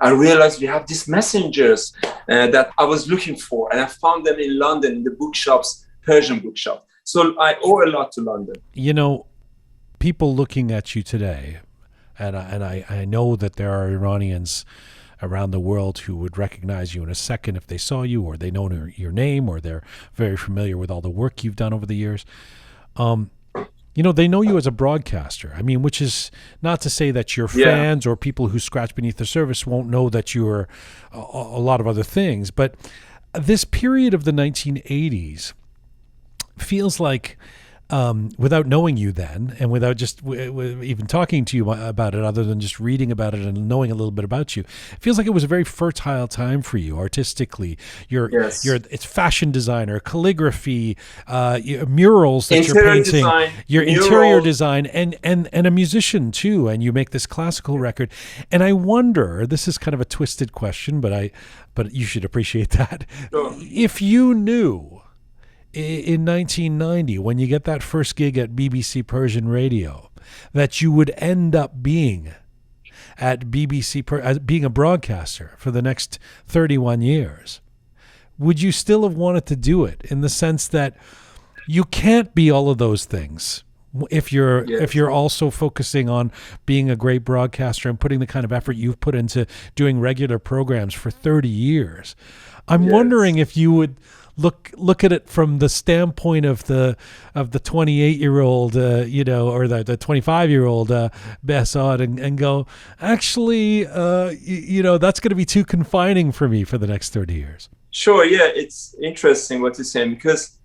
I realized we have these messengers that I was looking for, and I found them in London in the bookshops, Persian bookshops. So I owe a lot to London. You know, people looking at you today, and I know that there are Iranians around the world who would recognize you in a second if they saw you, or they know your name, or they're very familiar with all the work you've done over the years. You know, they know you as a broadcaster. I mean, which is not to say that your fans or people who scratch beneath the surface won't know that you're a lot of other things. But this period of the 1980s feels like, without knowing you then, and without just even talking to you about it, other than just reading about it and knowing a little bit about you, it feels like it was a very fertile time for you artistically. It's fashion designer, calligraphy, murals that you're painting, your interior design, and a musician too. And you make this classical record. And I wonder, this is kind of a twisted question, but you should appreciate that. Sure. If you knew in 1990, when you get that first gig at BBC Persian Radio, that you would end up being at BBC, being a broadcaster for the next 31 years, would you still have wanted to do it? In the sense that you can't be all of those things if you're also focusing on being a great broadcaster and putting the kind of effort you've put into doing regular programs for 30 years. I'm wondering if you would look at it from the standpoint of the 28-year-old, or the 25-year-old Behzad, and go, actually, that's going to be too confining for me for the next 30 years. Sure, yeah, it's interesting what you're saying, because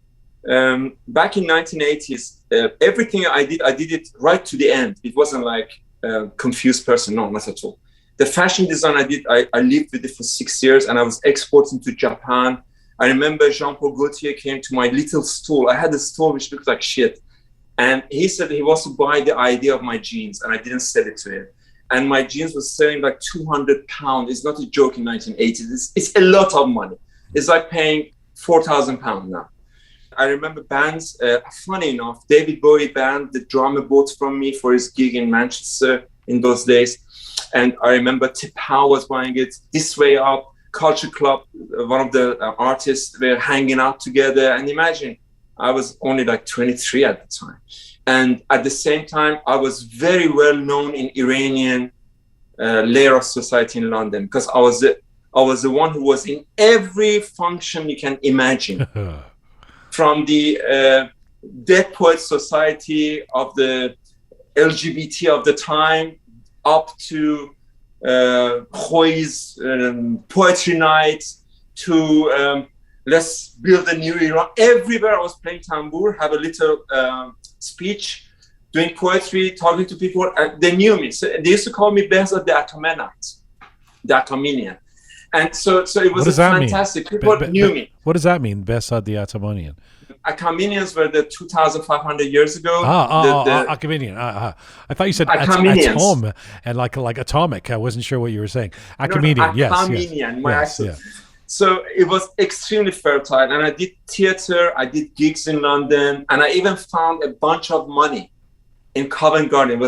back in 1980s, everything I did it right to the end. It wasn't like a confused person, no, not at all. The fashion design I lived with it for 6 years, and I was exporting to Japan. I remember Jean-Paul Gaultier came to my little store. I had a store which looked like shit. And he said he wants to buy the idea of my jeans, and I didn't sell it to him. And my jeans was selling like £200. It's not a joke in 1980s. It's a lot of money. It's like paying £4,000 now. I remember bands, funny enough, David Bowie band, the drummer bought from me for his gig in Manchester in those days. And I remember Tip Howe was buying it, This Way Up, Culture Club, one of the artists were hanging out together. And imagine, I was only like 23 at the time. And at the same time, I was very well known in Iranian layer of society in London, because I was the one who was in every function you can imagine. From the Dead Poets Society of the LGBT of the time, up to Roqe's poetry night, to let's build a new Iran. Everywhere I was playing tambour, have a little speech, doing poetry, talking to people. They knew me. So they used to call me Behzad the Atomenite, the Atomenian. And so it was fantastic. People knew me. What does that mean, Behzad the Atomenian? Achaemenians were the 2,500 years ago. Achaemenian. I thought you said atom and like atomic. I wasn't sure what you were saying. Achaemenian, yes. Achaemenian, my accent. Yeah. So it was extremely fertile. And I did theater, I did gigs in London, and I even found a bunch of money in Covent Garden.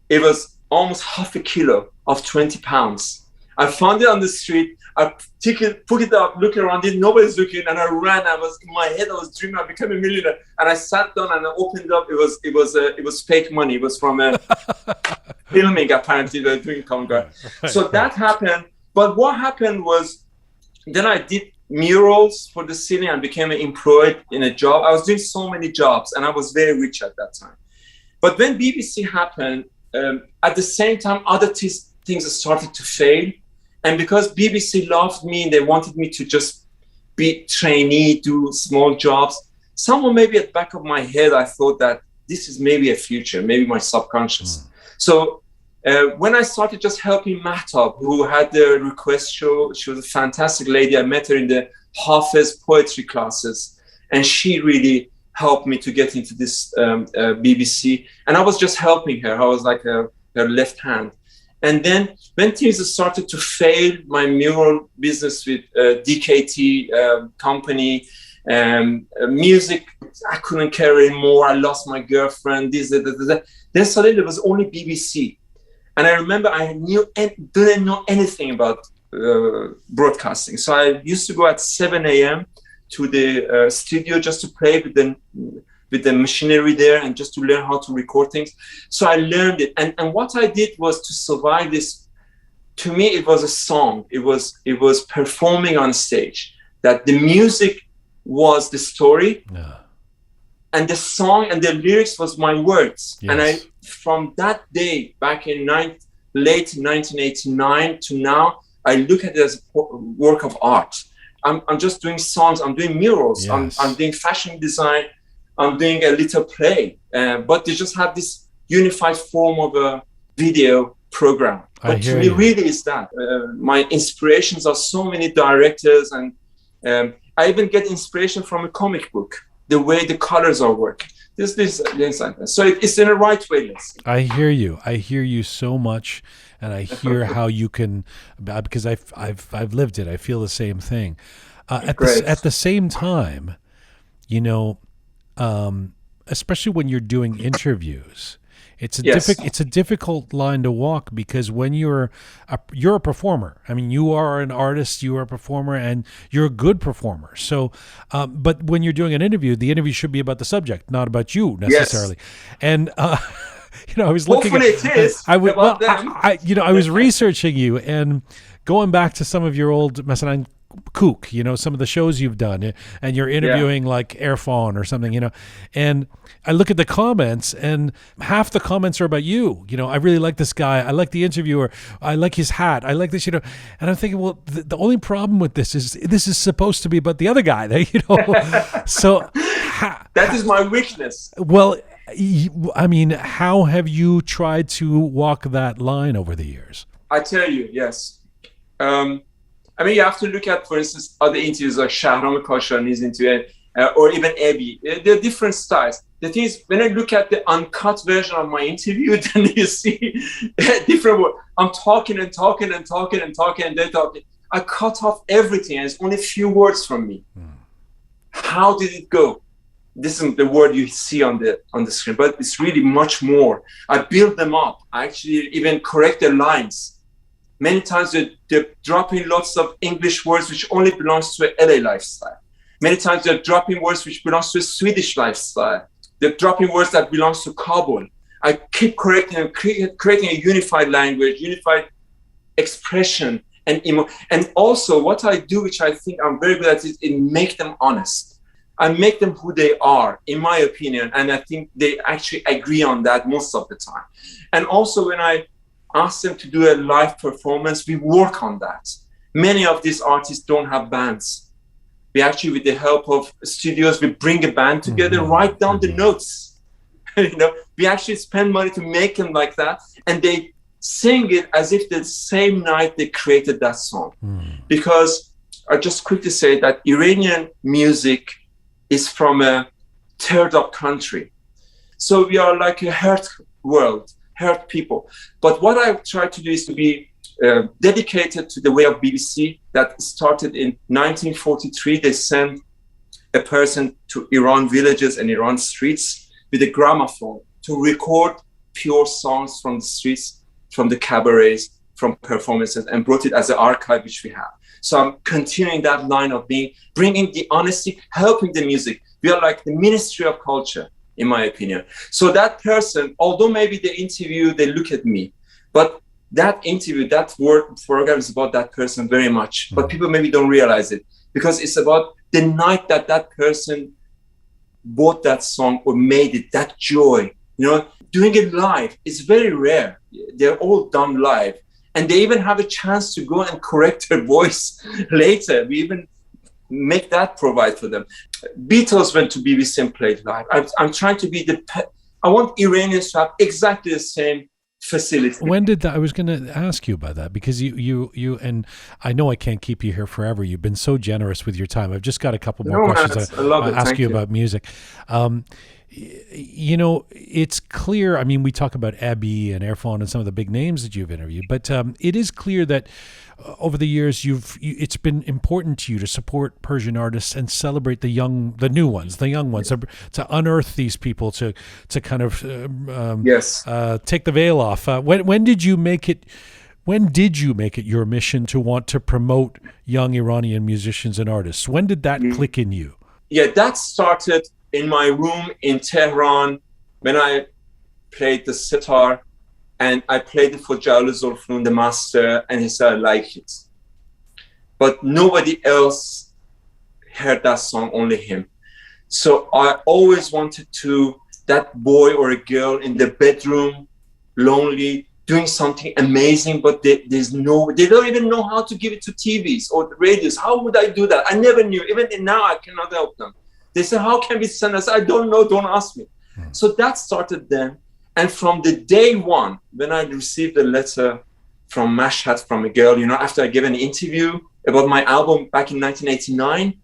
It was almost half a kilo of 20 pounds. I found it on the street. I took it up, looked around it, nobody's looking, and I ran. In my head, I was dreaming I became a millionaire. And I sat down and I opened up. It was fake money. It was from a filming, apparently, they were doing Covent Garden. So that happened. But what happened was, then I did murals for the city and became employed in a job. I was doing so many jobs, and I was very rich at that time. But when BBC happened, at the same time, other things started to fail. And because BBC loved me, they wanted me to just be trainee, do small jobs. Somewhere maybe at the back of my head, I thought that this is maybe a future, maybe my subconscious. So when I started just helping Mahtab, who had the request show, she was a fantastic lady. I met her in the Hafiz poetry classes, and she really helped me to get into this BBC. And I was just helping her. I was like her left hand. And then when things started to fail, my mural business with DKT company, music, I couldn't carry anymore. I lost my girlfriend, Then suddenly there was only BBC. And I remember I didn't know anything about broadcasting. So I used to go at 7 a.m. to the studio just to play with the machinery there and just to learn how to record things. So I learned it. And what I did was to survive this. To me, it was a song. It was performing on stage. That the music was the story. Yeah. And the song and the lyrics was my words. Yes. And from that day, back in late 1989 to now, I look at it as a work of art. I'm just doing songs. I'm doing murals. Yes. I'm doing fashion design. I'm doing a little play, but they just have this unified form of a video program. But to me, really is that. My inspirations are so many directors, and I even get inspiration from a comic book, the way the colors are working. So it's in a right way. Listen. I hear you so much, and I hear how you can, because I've lived it. I feel the same thing. At the same time, you know, especially when you're doing interviews, it's a difficult line to walk, because when you're a performer. I mean, you are an artist, you are a performer, and you're a good performer. So, but when you're doing an interview, the interview should be about the subject, not about you necessarily. Yes. And you know, I was looking. Hopefully, it is. I was researching you and going back to some of your old Masalan Kook, you know, some of the shows you've done, and you're interviewing like Irfan or something, you know, and I look at the comments, and half the comments are about you. You know, I really like this guy. I like the interviewer. I like his hat. I like this, you know, and I'm thinking, well, the only problem with this is supposed to be about the other guy, you know. So that is my weakness. Well, I mean, how have you tried to walk that line over the years? I tell you, yes. I mean, you have to look at, for instance, other interviews like Shahram Khashoggi's interview, or even Abby. There are different styles. The thing is, when I look at the uncut version of my interview, then you see different words. I'm talking and talking and talking and talking and then talking. I cut off everything, and it's only a few words from me. How did it go? This is the word you see on the screen, but it's really much more. I build them up. I actually even correct the lines. Many times they're dropping lots of English words which only belongs to a LA lifestyle. Many times they're dropping words which belongs to a Swedish lifestyle. They're dropping words that belongs to Kabul. I keep correcting and creating a unified language, unified expression, and also what I do, which I think I'm very good at, is make them honest. I make them who they are, in my opinion, and I think they actually agree on that most of the time. And also when I ask them to do a live performance, we work on that. Many of these artists don't have bands. We actually, with the help of studios, we bring a band together, write down the notes. We actually spend money to make them like that, and they sing it as if the same night they created that song. Because I just quickly say that Iranian music is from a third up country. So we are like a hurt world, hurt people. But what I try to do is to be dedicated to the way of BBC that started in 1943. They sent a person to Iran villages and Iran streets with a gramophone to record pure songs from the streets, from the cabarets, from performances, and brought it as an archive, which we have. So I'm continuing that line of bringing the honesty, helping the music. We are like the Ministry of Culture, in my opinion. So that person, although maybe the interview, they look at me, but that interview, that work program is about that person very much. But people maybe don't realize it, because it's about the night that that person bought that song or made it, that joy. Doing it live is very rare. They're all done live. And they even have a chance to go and correct their voice later. We even make that provide for them. Beatles went to BBC and played live. I'm trying to be I want Iranians to have exactly the same facility. When did that? I was going to ask you about that, because you and I know I can't keep you here forever. You've been so generous with your time. I've just got a couple more questions I'll ask you about music. It's clear, I mean, we talk about Abby and Erfan and some of the big names that you've interviewed, but it is clear that over the years it's been important to you to support Persian artists and celebrate the young ones, to unearth these people, to kind of take the veil off. When did you make it your mission to want to promote young Iranian musicians and artists? When did that click in you? Yeah, that started in my room in Tehran when I played the sitar, and I played it for Jalal Zulfnoon, the master, and he said, I like it. But nobody else heard that song, only him. So I always wanted that boy or a girl in the bedroom, lonely, doing something amazing, but they don't even know how to give it to TVs or the radios. How would I do that? I never knew. Even now, I cannot help them. They say, how can we send us? I don't know, don't ask me. So that started then. And from the day one, when I received a letter from Mashhad from a girl, after I gave an interview about my album back in 1989,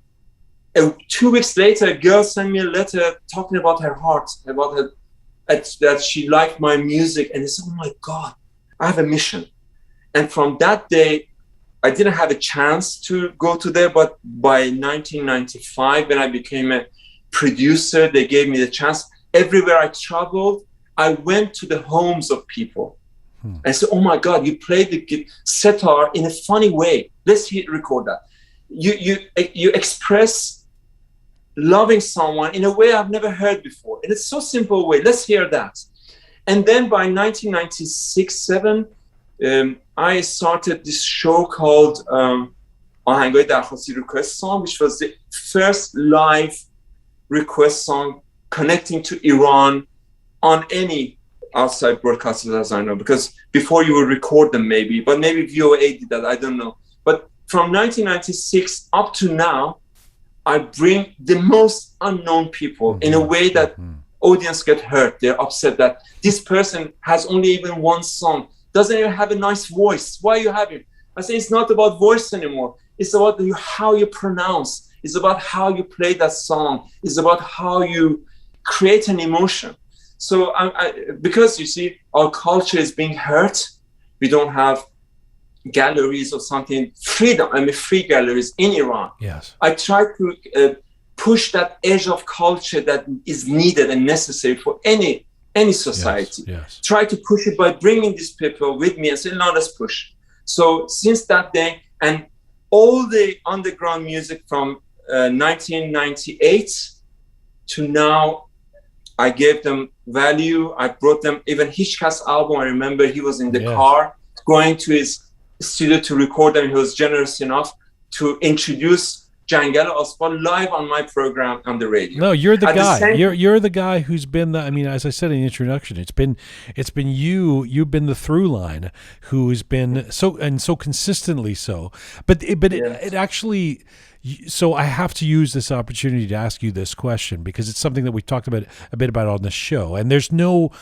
2 weeks later, a girl sent me a letter talking about her heart, about that she liked my music. And I said, oh my God, I have a mission. And from that day, I didn't have a chance to go to there, but by 1995, when I became a producer, they gave me the chance. Everywhere I traveled, I went to the homes of people. I said, oh my God, you play the sitar in a funny way. Let's record that. You express loving someone in a way I've never heard before. And it's so simple way. Let's hear that. And then by 1996-7, I started this show called Ahangay Darkhwasti Request Song, which was the first live request song connecting to Iran on any outside broadcasters, as I know, because before you would record them maybe, but maybe VOA did that, I don't know. But from 1996 up to now, I bring the most unknown people in a way that audience get hurt. They're upset that this person has only even one song, doesn't even have a nice voice. Why you have him? I say it's not about voice anymore. It's about how you pronounce. It's about how you play that song. It's about how you create an emotion. So because you see, our culture is being hurt. We don't have galleries or something, free galleries in Iran. Yes. I try to push that edge of culture that is needed and necessary for any society. Yes. Try to push it by bringing these people with me and say, no, let's push. So since that day, and all the underground music from 1998 to now, I gave them value. I brought them even Hishkas album. I remember he was in the car going to his studio to record them. He was generous enough to introduce Jangal Asfal live on my program on the radio. No, you're the guy. You're the guy who's been the, I mean, as I said in the introduction, it's been you've been the through line who's been so consistently so. But it actually, so I have to use this opportunity to ask you this question because it's something that we talked about a bit about on the show, and there's no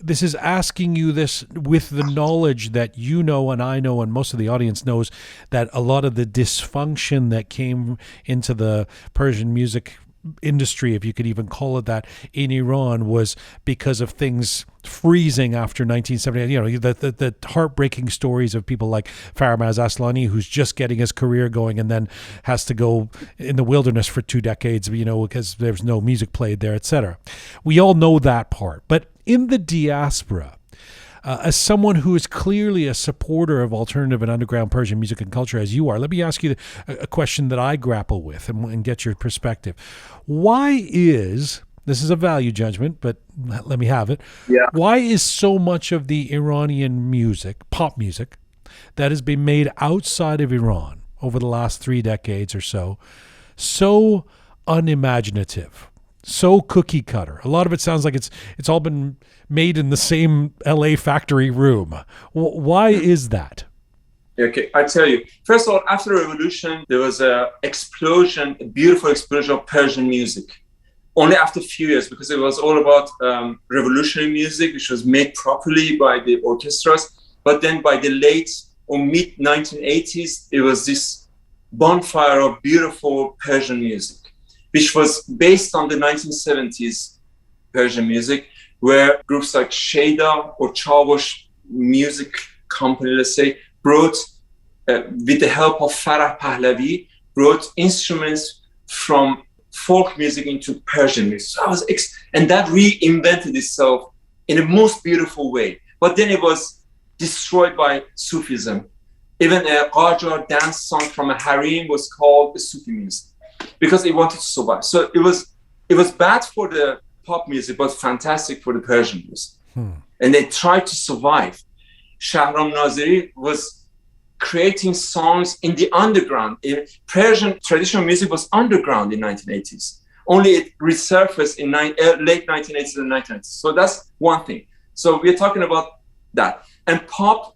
This is asking you this with the knowledge that you know and I know and most of the audience knows that a lot of the dysfunction that came into the Persian music industry, if you could even call it that, in Iran was because of things freezing after 1970. You know, the heartbreaking stories of people like Farmaz Aslani, who's just getting his career going and then has to go in the wilderness for 2 decades, you know, because there's no music played there, etc. We all know that part. But in the diaspora, as someone who is clearly a supporter of alternative and underground Persian music and culture, as you are, let me ask you a question that I grapple with and get your perspective. Why is, this is a value judgment, but let me have it. Yeah. Why is so much of the Iranian music, pop music, that has been made outside of Iran over the last 3 decades or so unimaginative? So cookie cutter. A lot of it sounds like it's all been made in the same LA factory room. Why is that? Okay, I tell you. First of all, after the revolution, there was a beautiful explosion of Persian music. Only after a few years, because it was all about revolutionary music, which was made properly by the orchestras. But then by the late or mid 1980s, it was this bonfire of beautiful Persian music, which was based on the 1970s Persian music, where groups like Sheda or Chawash Music Company, let's say, brought, with the help of Farah Pahlavi, brought instruments from folk music into Persian music. So and that reinvented itself in the most beautiful way. But then it was destroyed by Sufism. Even a Qajar dance song from a harem was called Sufi music, because it wanted to survive. So it was bad for the pop music, but fantastic for the Persian music. And they tried to survive. Shahram Naziri was creating songs in the underground. Persian traditional music was underground in 1980s. Only it resurfaced in late 1980s and 1990s. So that's one thing. So we're talking about that. And pop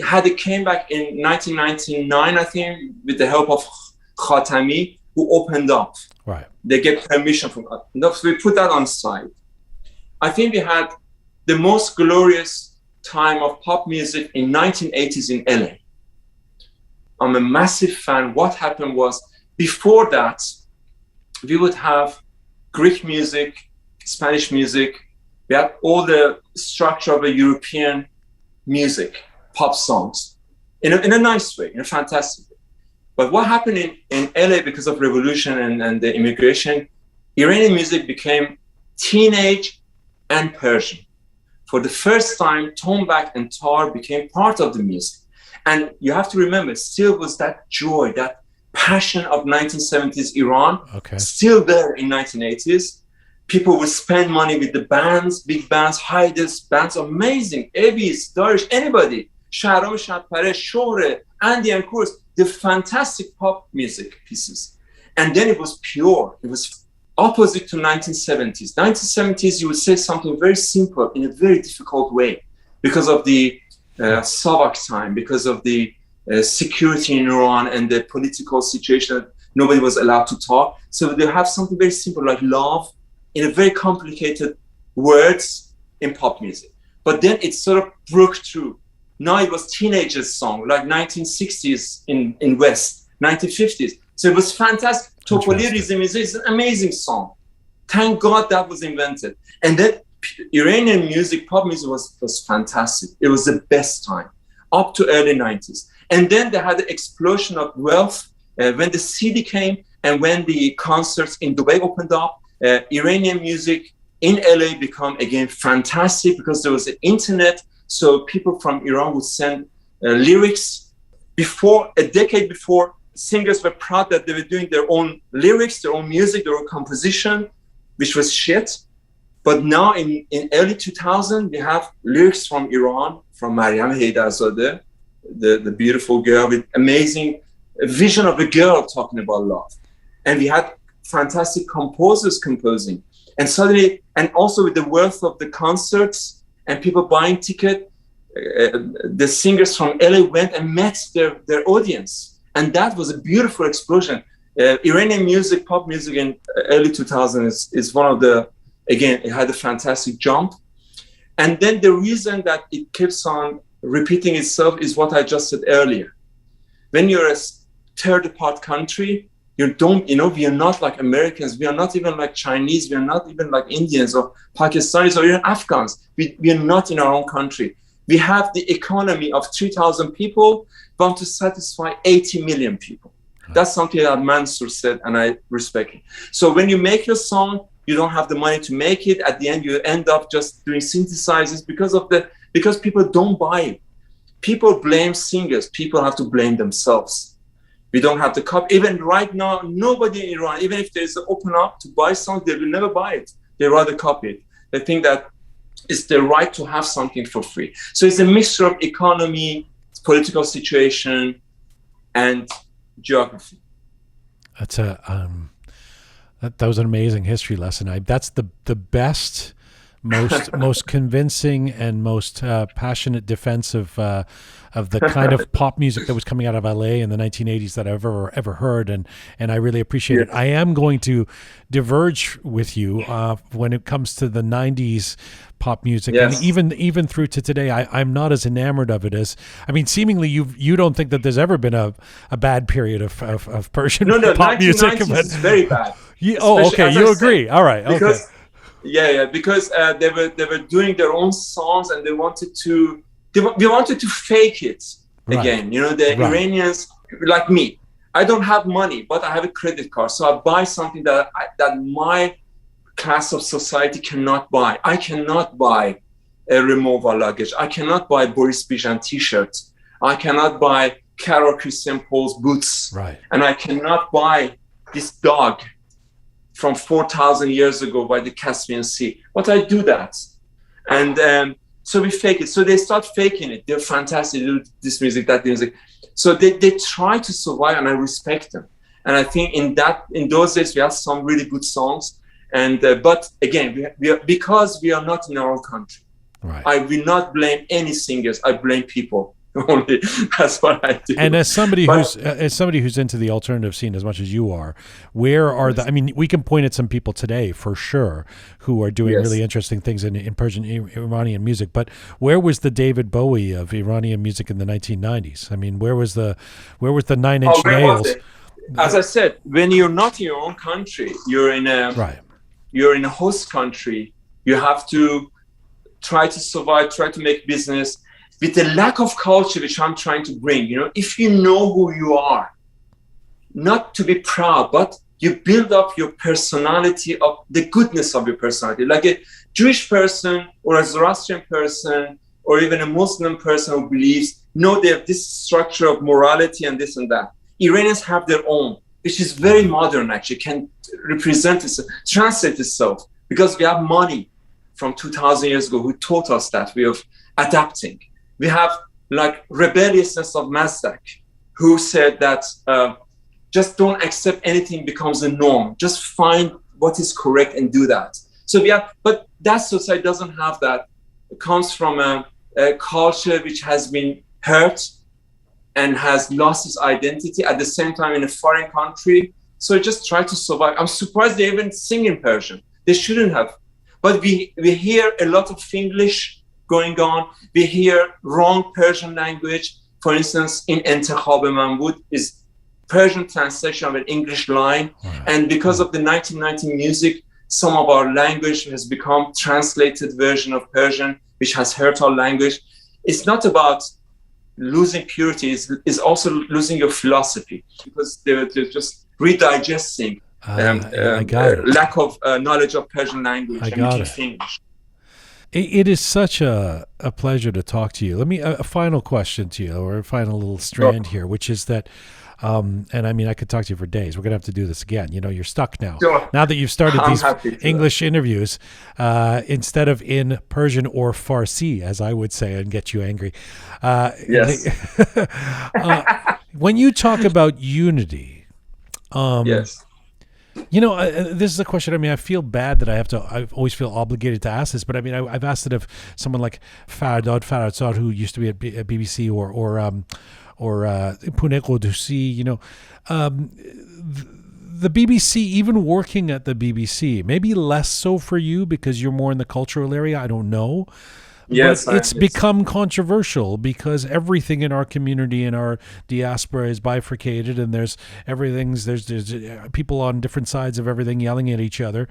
had a comeback in 1999, I think, with the help of Khatami, who opened up. Right. They get permission from us. No, so we put that on side. I think we had the most glorious time of pop music in 1980s in LA. I'm a massive fan. What happened was, before that, we would have Greek music, Spanish music. We had all the structure of a European music, pop songs, in a nice way, in a fantastic way. But what happened in LA because of revolution and the immigration, Iranian music became teenage and Persian. For the first time, tombak and tar became part of the music. And you have to remember, still was that joy, that passion of 1970s Iran, still there in 1980s. People would spend money with the bands, big bands, Haides, bands, amazing, Evis, Darish, anybody, Shahram Shadpare, Shohre, Andy and Kurs, the fantastic pop music pieces. And then it was pure. It was opposite to 1970s. 1970s, you would say something very simple in a very difficult way because of the Savak time, because of the security in Iran and the political situation that nobody was allowed to talk. So they have something very simple like love in a very complicated words in pop music. But then it sort of broke through Now it was teenagers' song, like 1960s in West, 1950s. So it was fantastic. Topoli Rizimizi is an amazing song. Thank God that was invented. And then Iranian music, pop music was fantastic. It was the best time, up to early 90s. And then they had the explosion of wealth when the CD came and when the concerts in Dubai opened up. Iranian music in LA became again fantastic because there was the internet. So people from Iran would send lyrics. Before, a decade before, singers were proud that they were doing their own lyrics, their own music, their own composition, which was shit. But now in early 2000, we have lyrics from Iran, from Maryam Haydarzadeh, the beautiful girl with amazing vision of a girl talking about love. And we had fantastic composers composing. And suddenly, and also with the wealth of the concerts and people buying tickets, the singers from LA went and met their audience. And that was a beautiful explosion. Iranian music, pop music in early 2000s is one of the, again, it had a fantastic jump. And then the reason that it keeps on repeating itself is what I just said earlier. When you're a third part country, we are not like Americans. We are not even like Chinese. We are not even like Indians or Pakistanis or even Afghans. We are not in our own country. We have the economy of 3,000 people, want to satisfy 80 million people. That's something that Mansour said, and I respect it. So when you make your song, you don't have the money to make it. At the end, you end up just doing synthesizers because people don't buy it. People blame singers. People have to blame themselves. We don't have the copy. Even right now, nobody in Iran, even if there's an open up to buy songs, they will never buy it. They rather copy it. They think that it's their right to have something for free. So it's a mixture of economy, political situation, and geography. That's that was an amazing history lesson. That's the best, most convincing, and most passionate defense of the kind of pop music that was coming out of LA in the 1980s that I've ever heard, and I really appreciate it. I am going to diverge with you when it comes to the 90s pop music, and even through to today. I'm not as enamored of it as, I mean, seemingly you don't think that there's ever been a bad period of Persian pop music. But it's very bad. Okay, you agree. All right. Because, because they were doing their own songs, and we wanted to fake it again. The Iranians, like me, I don't have money, but I have a credit card, so I buy something that my class of society cannot buy. I cannot buy a removal luggage. I cannot buy Boris Bijan t-shirts. I cannot buy Carol Christian Paul's boots. Right. And I cannot buy this dog from 4,000 years ago by the Caspian Sea. But I do that. And so we fake it. So they start faking it. They're fantastic. They do this music, that music. So they try to survive, and I respect them. And I think in those days we had some really good songs. And but again, because we are not in our own country. Right. I will not blame any singers. I blame people. Only that's what I do. And as somebody who's into the alternative scene as much as you are, where are I mean, we can point at some people today for sure who are doing really interesting things in Persian Iranian music. But where was the David Bowie of Iranian music in the 1990s? I mean, where was the 9 Inch Nails? As I said, when you're not in your own country, you're in a host country. You have to try to survive, try to make business. With the lack of culture, which I'm trying to bring, if you know who you are, not to be proud, but you build up your personality, of the goodness of your personality. Like a Jewish person or a Zoroastrian person or even a Muslim person who believes, they have this structure of morality and this and that. Iranians have their own, which is very modern, actually, can represent itself, translate itself, because we have money from 2,000 years ago who taught us that way of adapting. We have like rebelliousness of Mazdak, who said that just don't accept anything becomes a norm. Just find what is correct and do that. So but that society doesn't have that. It comes from a culture which has been hurt and has lost its identity at the same time in a foreign country. So just try to survive. I'm surprised they even sing in Persian. They shouldn't have. But we hear a lot of English going on. We hear wrong Persian language. For instance, in انتخاب من بود is Persian translation of an English line. And because of the 1990 music, some of our language has become translated version of Persian, which has hurt our language. It's not about losing purity, it's also losing your philosophy, because they're just redigesting lack of knowledge of Persian language and English. It is such a pleasure to talk to you. Let me a final question to you, or a final little strand here, which is that, and I mean, I could talk to you for days. We're going to have to do this again. You know, you're stuck now. Sure. Now that you've started these English interviews, instead of in Persian or Farsi, as I would say, and get you angry. Yes. When you talk about unity, yes. You know, this is a question. I mean, I feel bad that I always feel obligated to ask this, but I mean, I've asked it of someone like Faradsad, who used to be at BBC, or Pune Qudusi, you know, the BBC, even working at the BBC, maybe less so for you because you're more in the cultural area. I don't know. Yes, but it's become controversial because everything in our community and our diaspora is bifurcated, and there's people on different sides of everything yelling at each other.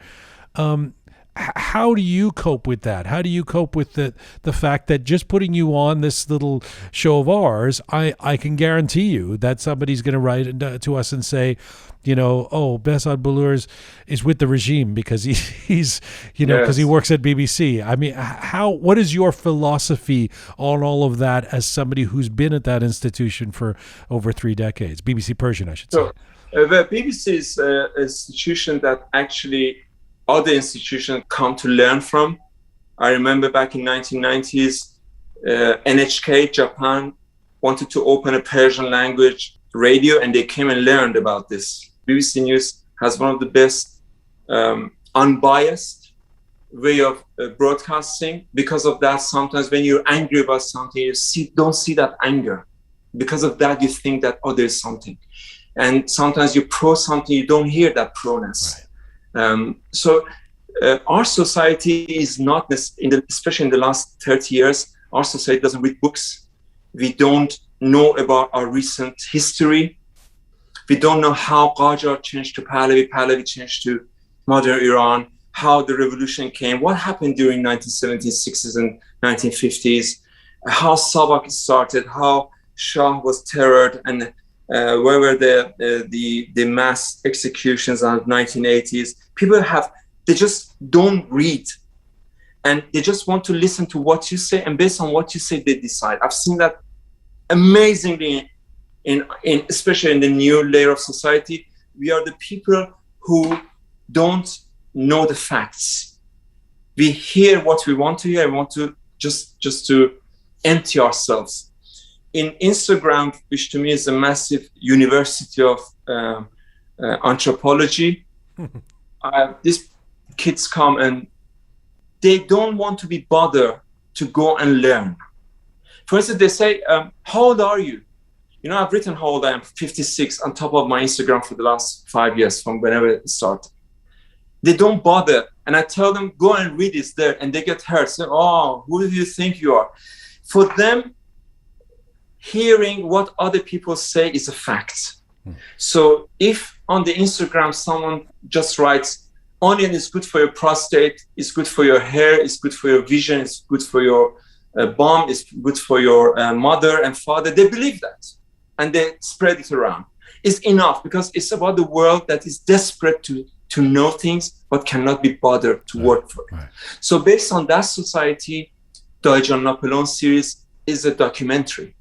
How do you cope with that? How do you cope with the fact that just putting you on this little show of ours, I can guarantee you that somebody's going to write to us and say, you know, oh, Behzad Bolour is with the regime because he's you know, because he works at BBC. I mean, what is your philosophy on all of that as somebody who's been at that institution for over 3 decades? BBC Persian, I should say. So, the BBC is an institution that actually other institutions come to learn from. I remember back in 1990s, NHK Japan wanted to open a Persian language radio, and they came and learned about this. BBC News has one of the best unbiased way of broadcasting. Because of that, sometimes when you're angry about something, you don't see that anger. Because of that, you think that, oh, there's something. And sometimes you pro something, you don't hear that proness. Right. So our society is not, especially in the last 30 years, our society doesn't read books. We don't know about our recent history. We don't know how Qajar changed to Pahlavi, Pahlavi changed to modern Iran, how the revolution came, what happened during 1970s, 60s, and 1950s, how Sabak started, how Shah was terrored, and where were the mass executions of 1980s. People they just don't read, and they just want to listen to what you say, and based on what you say, they decide. I've seen that amazingly in especially in the new layer of society. We are the people who don't know the facts. We hear what we want to hear and want to just to empty ourselves. In Instagram, which to me is a massive university of anthropology, these kids come and they don't want to be bothered to go and learn. For instance, they say, how old are you? You know, I've written how old I am, 56, on top of my Instagram for the last 5 years, from whenever it started. They don't bother. And I tell them, go and read, it's there. And they get hurt. Say, oh, who do you think you are? For them, hearing what other people say is a fact. So if on the Instagram someone just writes, onion is good for your prostate, it's good for your hair, it's good for your vision, it's good for your bum, it's good for your mother and father, they believe that. And they spread it around. It's enough, because it's about the world that is desperate to know things, but cannot be bothered to work for it. Right. So based on that society, Dajan Napoleon series is a documentary.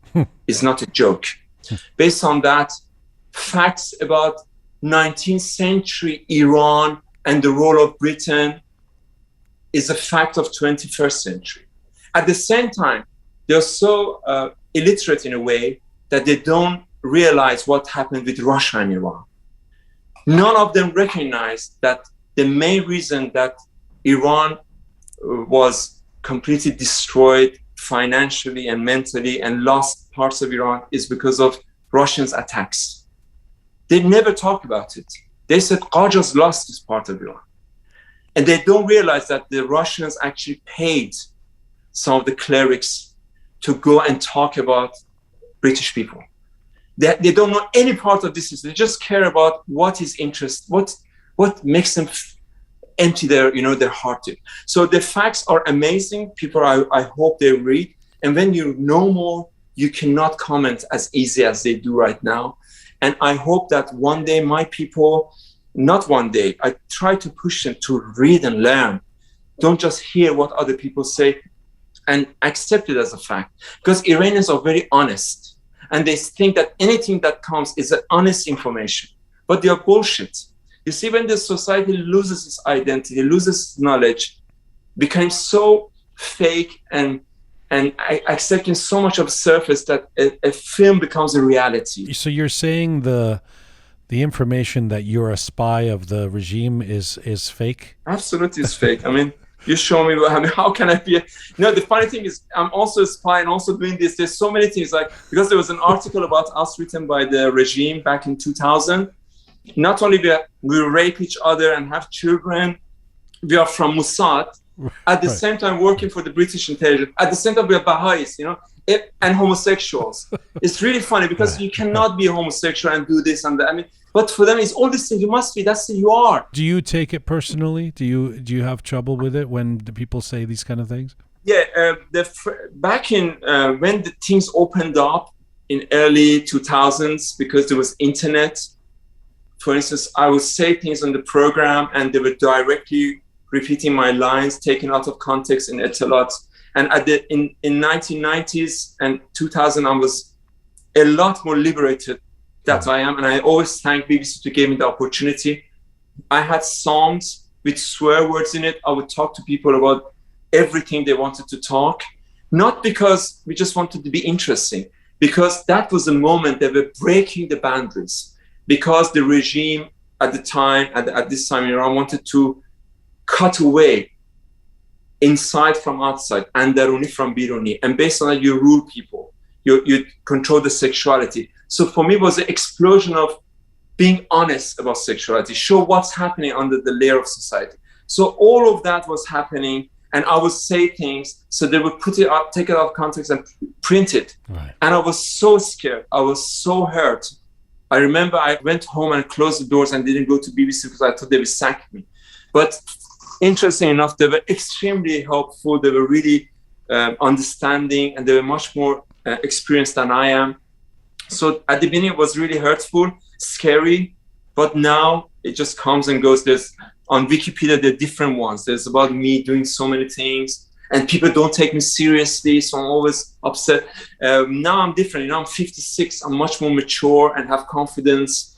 It's not a joke. Based on that, facts about 19th century Iran and the role of Britain is a fact of 21st century. At the same time, they're so illiterate in a way that they don't realize what happened with Russia and Iran. None of them recognize that the main reason that Iran was completely destroyed financially and mentally and lost parts of Iran is because of Russians' attacks. They never talk about it. They said Qajar's lost this part of Iran. And they don't realize that the Russians actually paid some of the clerics to go and talk about British people. They don't know any part of this. They just care about what is interest, what makes them empty their heart to. So the facts are amazing. People, I hope they read. And when you know more, you cannot comment as easy as they do right now. And I hope that one day my people, not one day, I try to push them to read and learn. Don't just hear what other people say and accept it as a fact. Because Iranians are very honest. And they think that anything that comes is an honest information. But they are bullshit. You see, when the society loses its identity, loses its knowledge, becomes so fake and accepting so much of surface that a film becomes a reality. So you're saying the information that you're a spy of the regime is fake? Absolutely, it's fake. I mean, you show me, how can I be? The funny thing is, I'm also a spy and also doing this. There's so many things, like, because there was an article about us written by the regime back in 2000. Not only we rape each other and have children, we are from Mossad. At the same time working for the British intelligence. At the same time we are Baha'is, and homosexuals. It's really funny because you cannot be a homosexual and do this and that. I mean, but for them it's all these things. You must be, that's who you are. Do you take it personally? Do you have trouble with it when the people say these kind of things? Yeah, back in when the things opened up in early 2000s, because there was internet. For instance, I would say things on the program and they were directly repeating my lines, taken out of context in Etalat. And in 1990s and 2000, I was a lot more liberated than I am. And I always thank BBC to give me the opportunity. I had songs with swear words in it. I would talk to people about everything they wanted to talk. Not because we just wanted to be interesting, because that was the moment they were breaking the boundaries. Because the regime at the time, at this time in Iran, wanted to cut away inside from outside, andaruni from biruni, and based on that you rule people, you control the sexuality. So for me it was an explosion of being honest about sexuality, show what's happening under the layer of society. So all of that was happening, and I would say things, so they would put it up, take it out of context and print it. Right. And I was so scared, I was so hurt. I remember I went home and closed the doors and didn't go to BBC because I thought they would sack me. But interesting enough, they were extremely helpful. They were really understanding, and they were much more experienced than I am. So at the beginning, it was really hurtful, scary, but now it just comes and goes. There's on Wikipedia, there are different ones. There's about me doing so many things, and people don't take me seriously, so I'm always upset. Now I'm different. I'm 56. I'm much more mature and have confidence.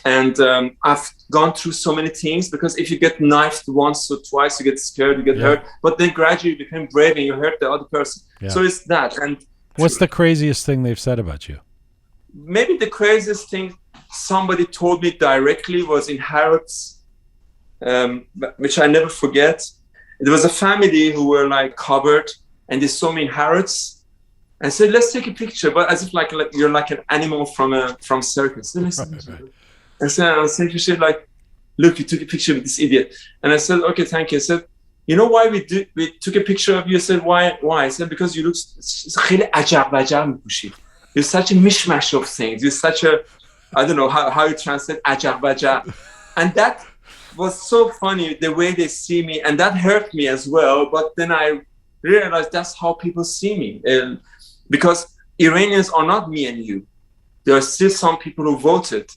And I've gone through so many things, because if you get knifed once or twice, you get scared, you get hurt, but then gradually you become brave and you hurt the other person. Yeah. So it's that. And what's the craziest thing they've said about you? Maybe the craziest thing somebody told me directly was in Harrods, which I never forget. There was a family who were like covered, and they saw me in Harrods and said, "Let's take a picture," but as if like you're like an animal from circus. And so I was saying, like, "Look, you took a picture with this idiot." And I said, "Okay, thank you." I said, "You know why we took a picture of you?" I said, "Why?" I said, "Because you look خیلی عجب وجب می‌پوشی. You're such a mishmash of things. You're such a, I don't know how you translate عجب وجب." And that was so funny, the way they see me, and that hurt me as well. But then I realized that's how people see me, because Iranians are not me and you. There are still some people who voted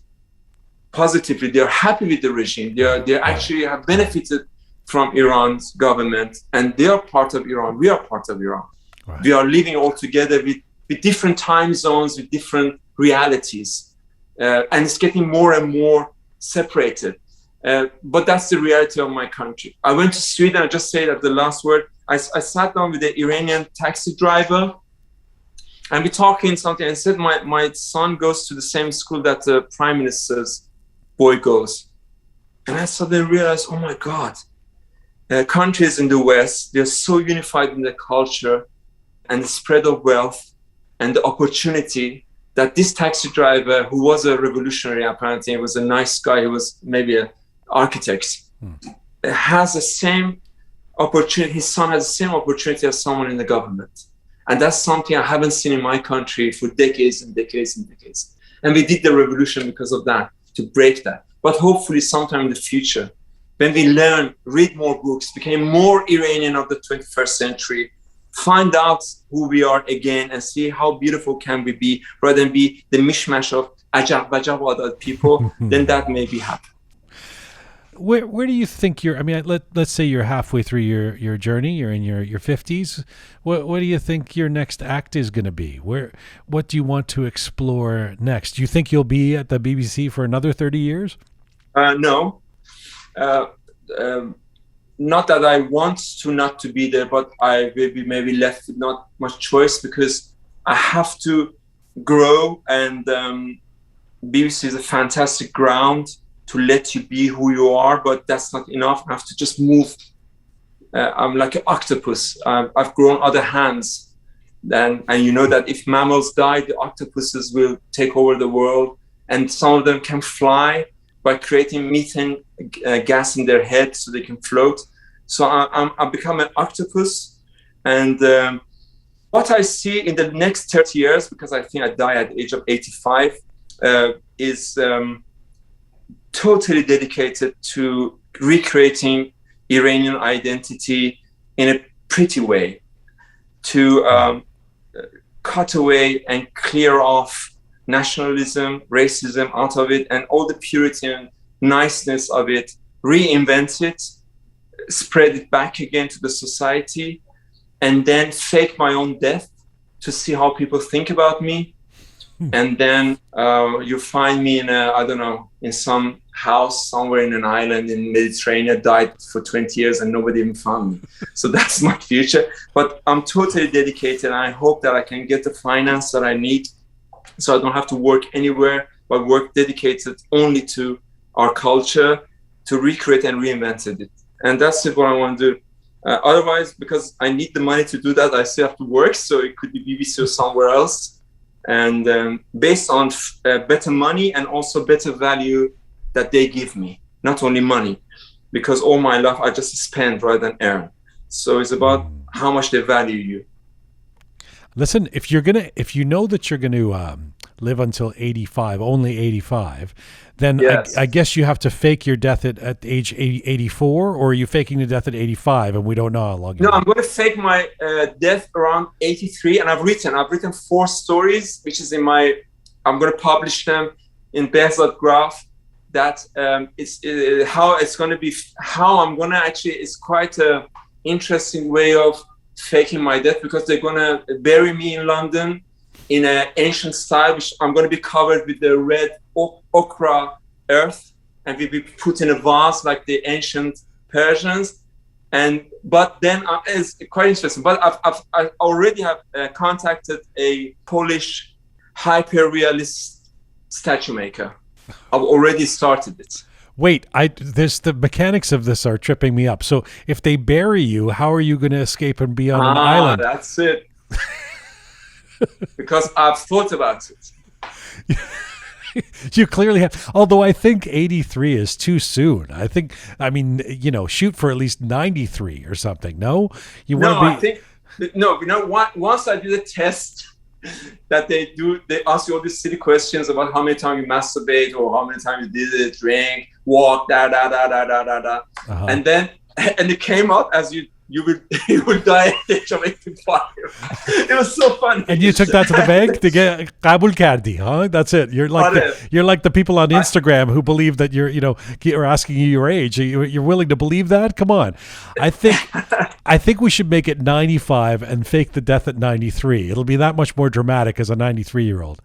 positively. They're happy with the regime. They actually have benefited from Iran's government, and they are part of Iran. We are part of Iran. Right. We are living all together with different time zones, with different realities, and it's getting more and more separated. But that's the reality of my country. I went to Sweden. I just say that the last word. I sat down with the Iranian taxi driver, and we talking something, and said my son goes to the same school that the Prime Minister's boy goes. And I suddenly realized, oh my God, countries in the West, they're so unified in their culture and the spread of wealth and the opportunity, that this taxi driver, who was a revolutionary, apparently, he was a nice guy, he was maybe an architect, has the same opportunity. His son has the same opportunity as someone in the government. And that's something I haven't seen in my country for decades and decades and decades. And we did the revolution because of that, to break that. But hopefully sometime in the future, when we learn, read more books, became more Iranian of the 21st century, find out who we are again and see how beautiful can we be, rather than be the mishmash of ajab bajab other people, then that may be happen. Where do you think you're? I mean, let's say you're halfway through your journey. You're in your 50s. What do you think your next act is going to be? What do you want to explore next? Do you think you'll be at the BBC for another 30 years? No, not that I want to not to be there, but I will be maybe left with not much choice because I have to grow, and BBC is a fantastic ground to let you be who you are, but that's not enough. I have to just move. I'm like an octopus. I've grown other hands. And you know that if mammals die, the octopuses will take over the world. And some of them can fly by creating methane gas in their head so they can float. So I've become an octopus. And what I see in the next 30 years, because I think I die at the age of 85, is totally dedicated to recreating Iranian identity in a pretty way, to cut away and clear off nationalism, racism out of it, and all the Puritan niceness of it, reinvent it, spread it back again to the society, and then fake my own death to see how people think about me. And then you find me in in some house somewhere in an island in Mediterranean, died for 20 years and nobody even found me. So that's my future. But I'm totally dedicated, and I hope that I can get the finance that I need so I don't have to work anywhere, but work dedicated only to our culture, to recreate and reinvent it. And that's what I want to do. Otherwise, because I need the money to do that, I still have to work. So it could be BBC or somewhere else. And based on better money and also better value that they give me, not only money, because all my life I just spend rather than earn. So it's about how much they value you. Listen, if you know that you're gonna live until 85, only 85, then yes. I guess you have to fake your death at age 84, or are you faking the death at 85 and we don't know how long? No, I'm going to fake my death around 83, and I've written 4 stories, which is I'm going to publish them in Behzad Graph. That how it's going to be, how I'm going to actually, it's quite a interesting way of faking my death, because they're going to bury me in London in an ancient style, which I'm going to be covered with the red ochre earth, and we'll be put in a vase like the ancient Persians. But then it's quite interesting. But I already have contacted a Polish hyper-realist statue maker. I've already started it. Wait, the mechanics of this are tripping me up. So if they bury you, how are you going to escape and be on an island? That's it. Because I've thought about it. You clearly have. Although I think 83 is too soon. Shoot for at least 93 or something. No, once I do the test that they ask you all these silly questions about how many times you masturbate or how many times you did it, drink, walk, uh-huh. and it came up as you will die at the age of 85. It was so funny. And you took that to the bank to get qabul kardi, huh? That's it. You're like the people on Instagram who believe that you're asking you your age. You're willing to believe that? Come on. I think we should make it 95 and fake the death at 93. It'll be that much more dramatic as a 93-year-old.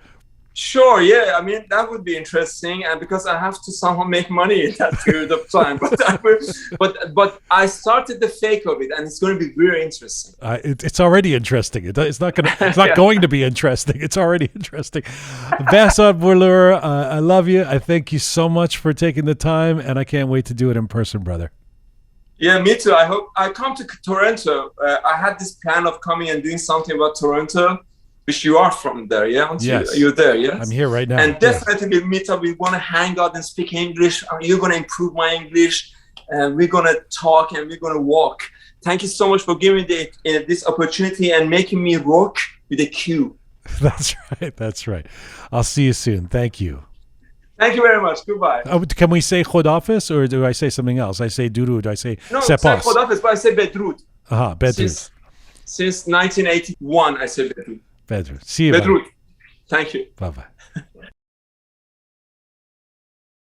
Sure, yeah. I mean, that would be interesting, and because I have to somehow make money in that period of time. But I started the fake of it, and it's going to be very interesting. It's already interesting. It's not going to be interesting. It's already interesting. Behzad Bolour, I love you. I thank you so much for taking the time, and I can't wait to do it in person, brother. Yeah, me too. I hope I come to Toronto. I had this plan of coming and doing something about Toronto. Which you are from there, yeah? Yes. You're there, yes? I'm here right now. And definitely we'll meet up. We want to hang out and speak English. You're going to improve my English. And we're going to talk and we're going to walk. thank you so much for giving me this opportunity and making me rock with a Q. That's right. That's right. I'll see you soon. Thank you. Thank you very much. Goodbye. Can we say Khodafis or do I say something else? I say Durud. I say no, Sepas. Say Khodafis, but I say Bedrud. Bedrud. Since 1981, I say Bedrud. Bedrud. See you. Bedrud. Thank you. Bye-bye.